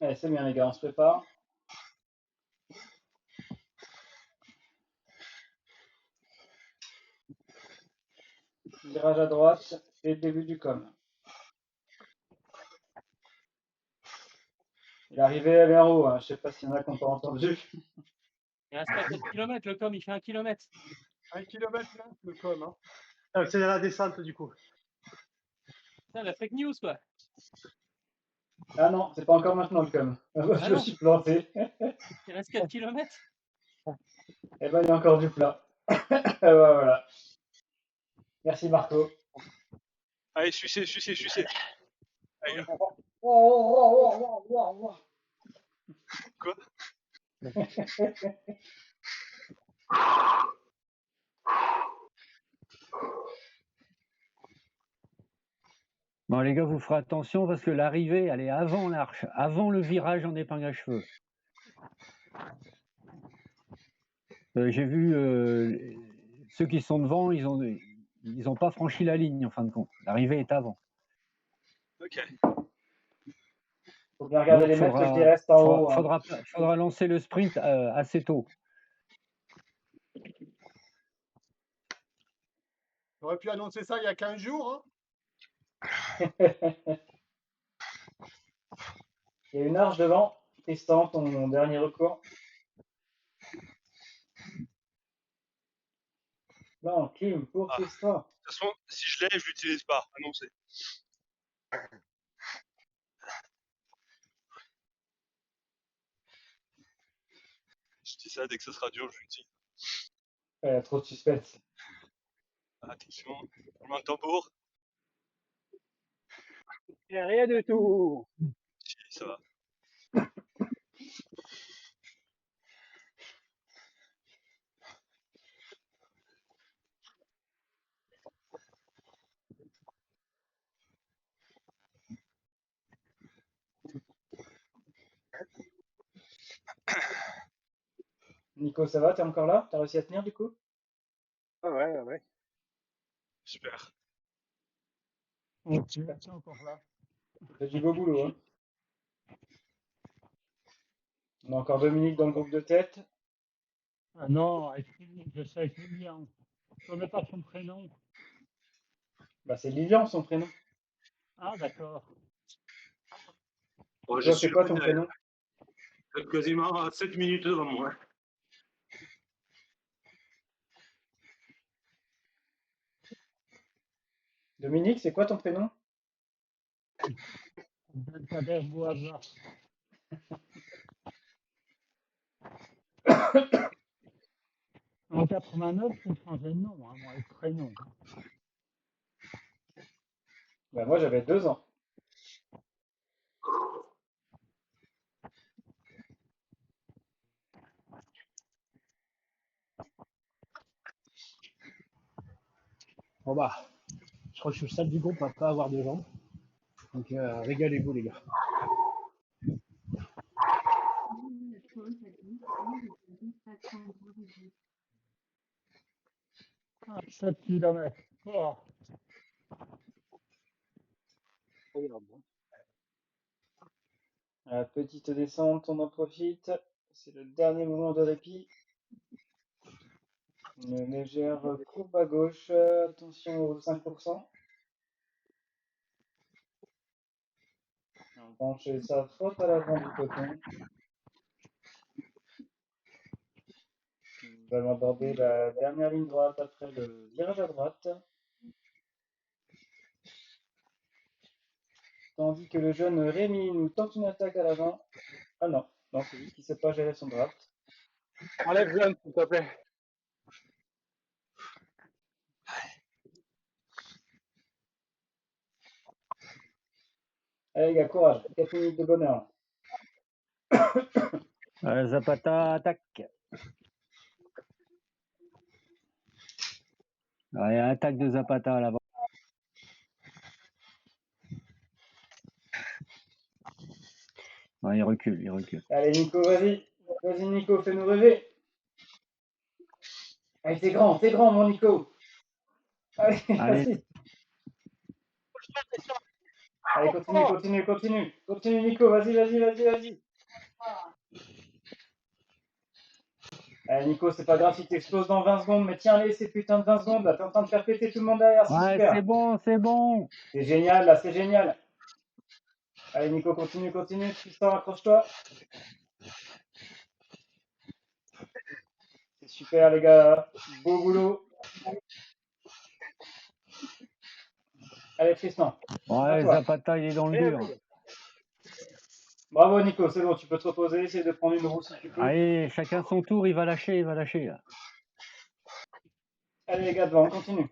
Allez, c'est bien les gars, on se prépare. Virage à droite et le début du com. L'arrivée elle est en haut, hein. Je sais pas s'il y en a qui n'ont pas entendu. Il reste pas 4 km, le com, il fait 1 km. 1 km là, le com. Hein. C'est la descente du coup. Putain, la fake news, quoi. Ah non, c'est pas encore maintenant le com. Je me non. suis planté. Il reste 4 km. Et ben il y a encore du plat. Voilà. Merci Marco. Allez, sucez. Allez, quoi? Bon, les gars, vous ferez attention parce que l'arrivée, elle est avant l'arche, avant le virage en épingle à cheveux. J'ai vu ceux qui sont devant, ils ont pas franchi la ligne en fin de compte. L'arrivée est avant. Ok. Faut bien regarder Donc, les mètres qui restent en haut. Hein. Faudra lancer le sprint assez tôt. J'aurais pu annoncer ça il y a 15 jours. Hein. Il y a une arche devant. Tristan, ton dernier recours. Non, Kim, pour Tristan. De toute façon, si je l'ai, je l'utilise pas. Annoncé. Je dis ça, dès que ce sera dur, je l'utilise. Trop de suspense. Attention, roulement de tambour. Rien du tout. Si, ça va. Nico, ça va? T'es encore là? T'as réussi à tenir du coup? Ah ouais, ouais. Super. Ok, c'est encore là. T'as du beau boulot, hein. On a encore Dominique dans le groupe de tête. Ah non, je sais avec Lilian. Je connais pas son prénom. Bah, c'est Lilian son prénom. Ah, d'accord. Bon, Toi, c'est quoi ton prénom? quasiment à 7 minutes devant moi. Dominique, c'est quoi ton prénom? Abdelkader Bouazza. En 89, j'ai changé de nom, hein, moi, et de prénom. Bah, moi, j'avais 2 ans. Bon bah, je crois que je suis le seul du groupe à pas avoir de jambes. Donc régalez-vous les gars. Ah, 7 km. Oh. La petite descente, on en profite. C'est le dernier moment de répit. Une légère courbe à gauche. Attention aux 5%. On penche sa faute à l'avant du peloton. Nous allons aborder la dernière ligne droite après le virage à droite. Tandis que le jeune Rémi nous tente une attaque à l'avant. Ah non, non, c'est juste qu'il ne sait pas gérer son draft. Enlève Jeanne, s'il te plaît. Allez les gars, courage, 4 minutes de bonheur. Zapata attaque. Allez, attaque de Zapata à l'avant. Ouais, il recule, il recule. Allez Nico, vas-y. Vas-y Nico, fais-nous rêver. Allez, t'es grand mon Nico. Allez, vas-y. Allez, continue Nico, vas-y. Allez Nico, c'est pas grave si t'exploses dans 20 secondes, mais tiens-les ces putains de 20 secondes, là, t'es en train de faire péter tout le monde derrière, c'est Ouais, super. c'est bon, c'est bon. C'est génial, là, c'est génial. Allez Nico, continue, Tristan, accroche-toi. C'est super les gars, beau boulot. Allez Tristan. Ouais, Zapata, il est dans le dur. Bravo Nico, c'est bon, tu peux te reposer, essayer de prendre une roue si tu peux. Allez, chacun son tour, il va lâcher là. Allez les gars, devant, on continue.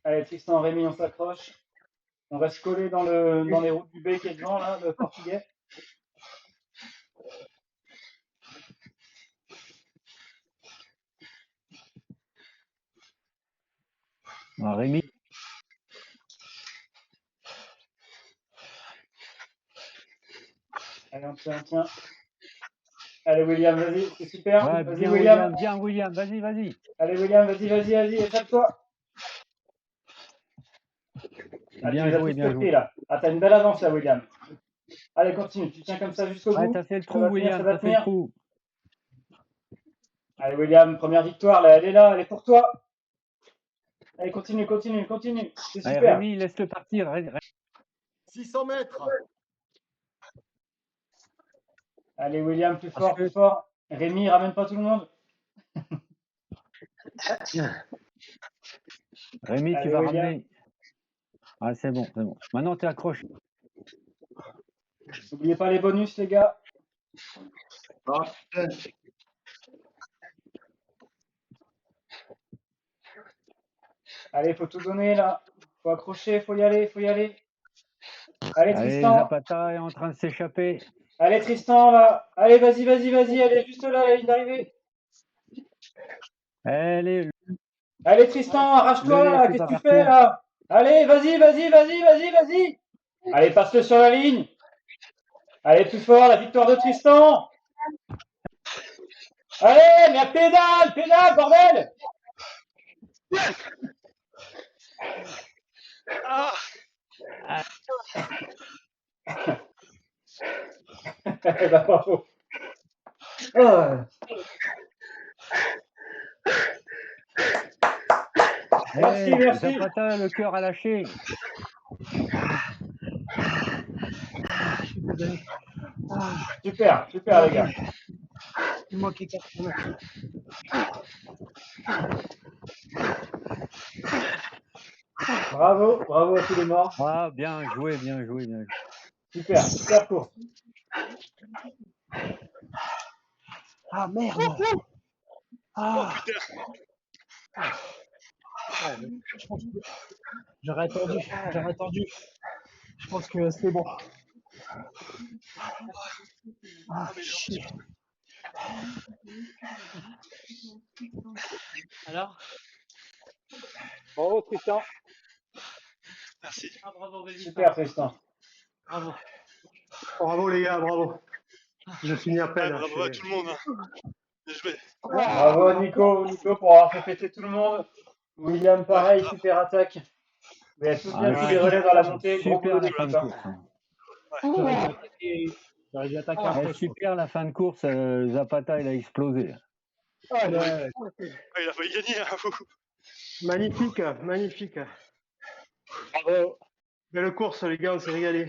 Allez Tristan, Rémi, on s'accroche. On reste collé dans les routes du B qui est devant là, le portugais. Rémi. Allez, on tient. Allez William, vas-y, c'est super. Ouais, vas-y bien William, vas-y. Allez William, vas-y, échappe-toi. Ah, Bien tu les as joué, tous bien surpris joué. là. Ah, t'as une belle avance là William. Allez, continue, tu tiens comme ça jusqu'au bout. Ouais, t'as fait le trou, Ça va William, tenir, t'as fait le trou. Allez William, première victoire là, elle est là, elle est pour toi. Allez, continue. C'est Allez, super. Rémi, laisse-le partir. 600 mètres. Allez William, plus fort. Rémi, ramène pas tout le monde. Rémi, Allez, tu vas William. ramener. Ah, c'est bon. Maintenant, tu accroches. N'oubliez pas les bonus les gars. Allez, faut tout donner là. Faut accrocher, faut y aller. Allez Tristan. Zapata est en train de s'échapper. Allez Tristan là. Allez, vas-y. Elle est juste là, la ligne d'arrivée. Allez Tristan, arrache-toi là. Qu'est-ce que tu fais là? Allez, vas-y. Allez, passe-le sur la ligne. Allez, plus fort, la victoire de Tristan. Allez, mais pédale, bordel. Ah Bah, bravo. Oh. Merci, Eh, merci. Zapata, le cœur a lâché. Super, les gars. Il manquait 80. Bravo à tous les morts. Ah, bien joué, bien joué, bien joué. Super course. Ah merde. Oh Ah, putain je pense que j'aurais attendu. Je pense que c'est bon. Ah, chier. Alors Bravo, Tristan. Merci. Ah, bravo, Régis. Super, Tristan. Bravo. Bravo les gars, bravo. Je finis à Ouais, peine. bravo à tout le monde. Hein. Bien joué. Bravo à Nico pour avoir fait péter tout le monde. William, pareil, Ouais, super attaque. Vous avez tous bien Ah, pris les relais dans la montée. Gros super boulot la fin d'équipe. de course. Hein. J'aurais dû attaquer Ouais, après. super la fin de course. Zapata, il a explosé. Ah, Ouais. Ouais, il a failli gagner, hein, vous. magnifique, magnifique. Bravo. Belle course les gars, on s'est régalé.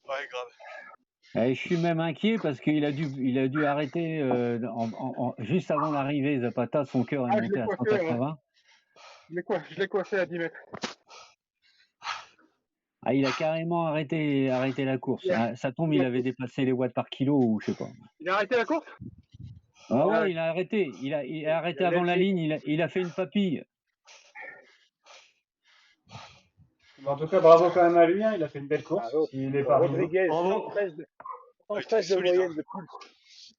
Ouais, grave. Et je suis même inquiet parce qu'il a dû arrêter juste avant l'arrivée. Zapata, son cœur est Ah, je monté l'ai à coiffé, 180. Je l'ai coiffé à 10 mètres. Ah, il a carrément arrêté la course. Ah, ça tombe, il avait dépassé les watts par kilo ou je sais pas. Il a arrêté la course? Ah Ouais. ouais, il a arrêté. Il a arrêté Il a avant la laissé. ligne. Il a fait une papille. En tout cas, bravo quand même à lui. Hein. Il a fait une belle course. Bravo. Il est parmi nous. Rodriguez, Bravo. 113 de, Ouais, 113 de solide, moyenne hein. de pulse.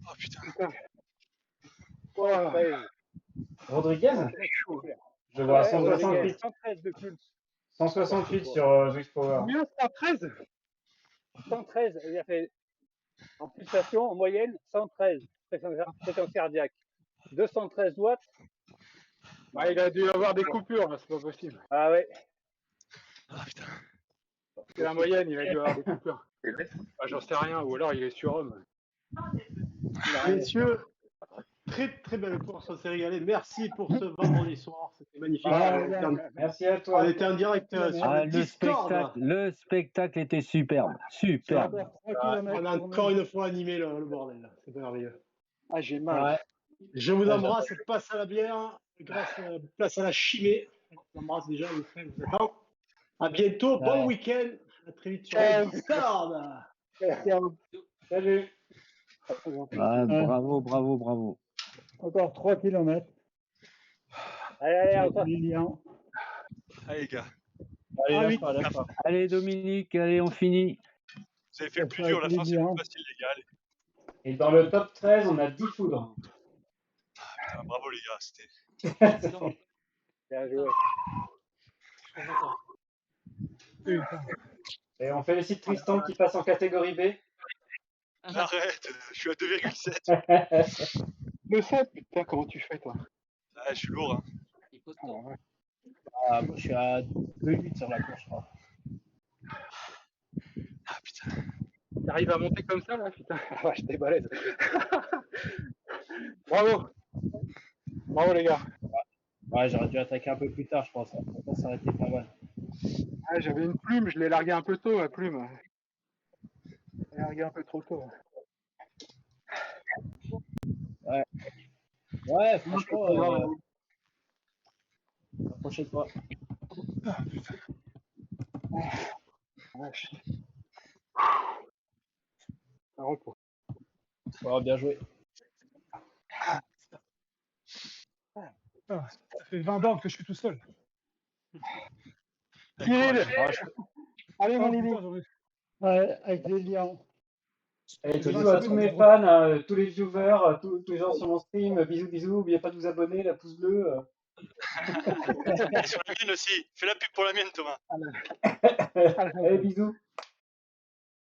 Oh putain. Putain. 113. Rodriguez, C'est chaud. je vois à Ouais, Rodriguez, 168. 113 de pulse. 168 sur Juice Power. Combien? 113? 113, il a fait en pulsation, en moyenne, 113 fréquence cardiaque. 213 watts. Bah, il a dû avoir des coupures, là, c'est pas possible. Ah ouais. Ah putain. C'est la moyenne, il a dû avoir des coupures. Ah, j'en sais rien, ou alors il est surhomme. Messieurs, très très belle course, on s'est régalé. Merci pour ce vendredi soir, c'était magnifique. Merci à toi. On était en direct sur Ah, le le Discord. spectacle était superbe. Superbe. On a encore une fois animé le bordel, là. C'est merveilleux. Ah, j'ai mal. Ouais. Je vous embrasse, passe à la bière, place à la chimée. Je vous embrasse déjà, les frères, vous attends. À bientôt, bon week-end. À très vite sur le Discord. Salut. Ah, bravo. Encore 3 km. Allez, encore. Lilian. Allez, les gars. Allez, lâche pas. Allez, Dominique, allez, on finit. Vous avez fait le plus dur, la fin c'est plus facile, les gars. Allez. Et dans le top 13, on a 10 foudres. Putain, bravo, les gars. C'était. Bien joué. Et on félicite Tristan qui passe en catégorie B. Arrête, je suis à 2,7. Le 7, putain, comment tu fais, toi? Ah, je suis lourd, hein. Ah, moi, je suis à 2,8 sur la course, je crois. Ah putain. T'arrives à monter comme ça, là, putain? Ah, j'étais balèze. Bravo. Bravo, les gars. Ouais, j'aurais dû attaquer un peu plus tard, je pense. Ça aurait été pas mal. Ah, j'avais une plume, je l'ai larguée un peu tôt, ma plume. Je l'ai larguée un peu trop tôt. Ouais, franchement, la prochaine fois. Vache. Un repos. Oh, bien joué. Ça fait 20 bornes que je suis tout seul. Cyril, allez, mon loulou. Ouais, avec les liens. Et bisous à tous mes fans, tous les viewers, tous les gens sur mon stream. Bisous. N'oubliez pas de vous abonner, la pouce bleu. Et sur la mienne aussi. Fais la pub pour la mienne, Thomas. Allez, bisous.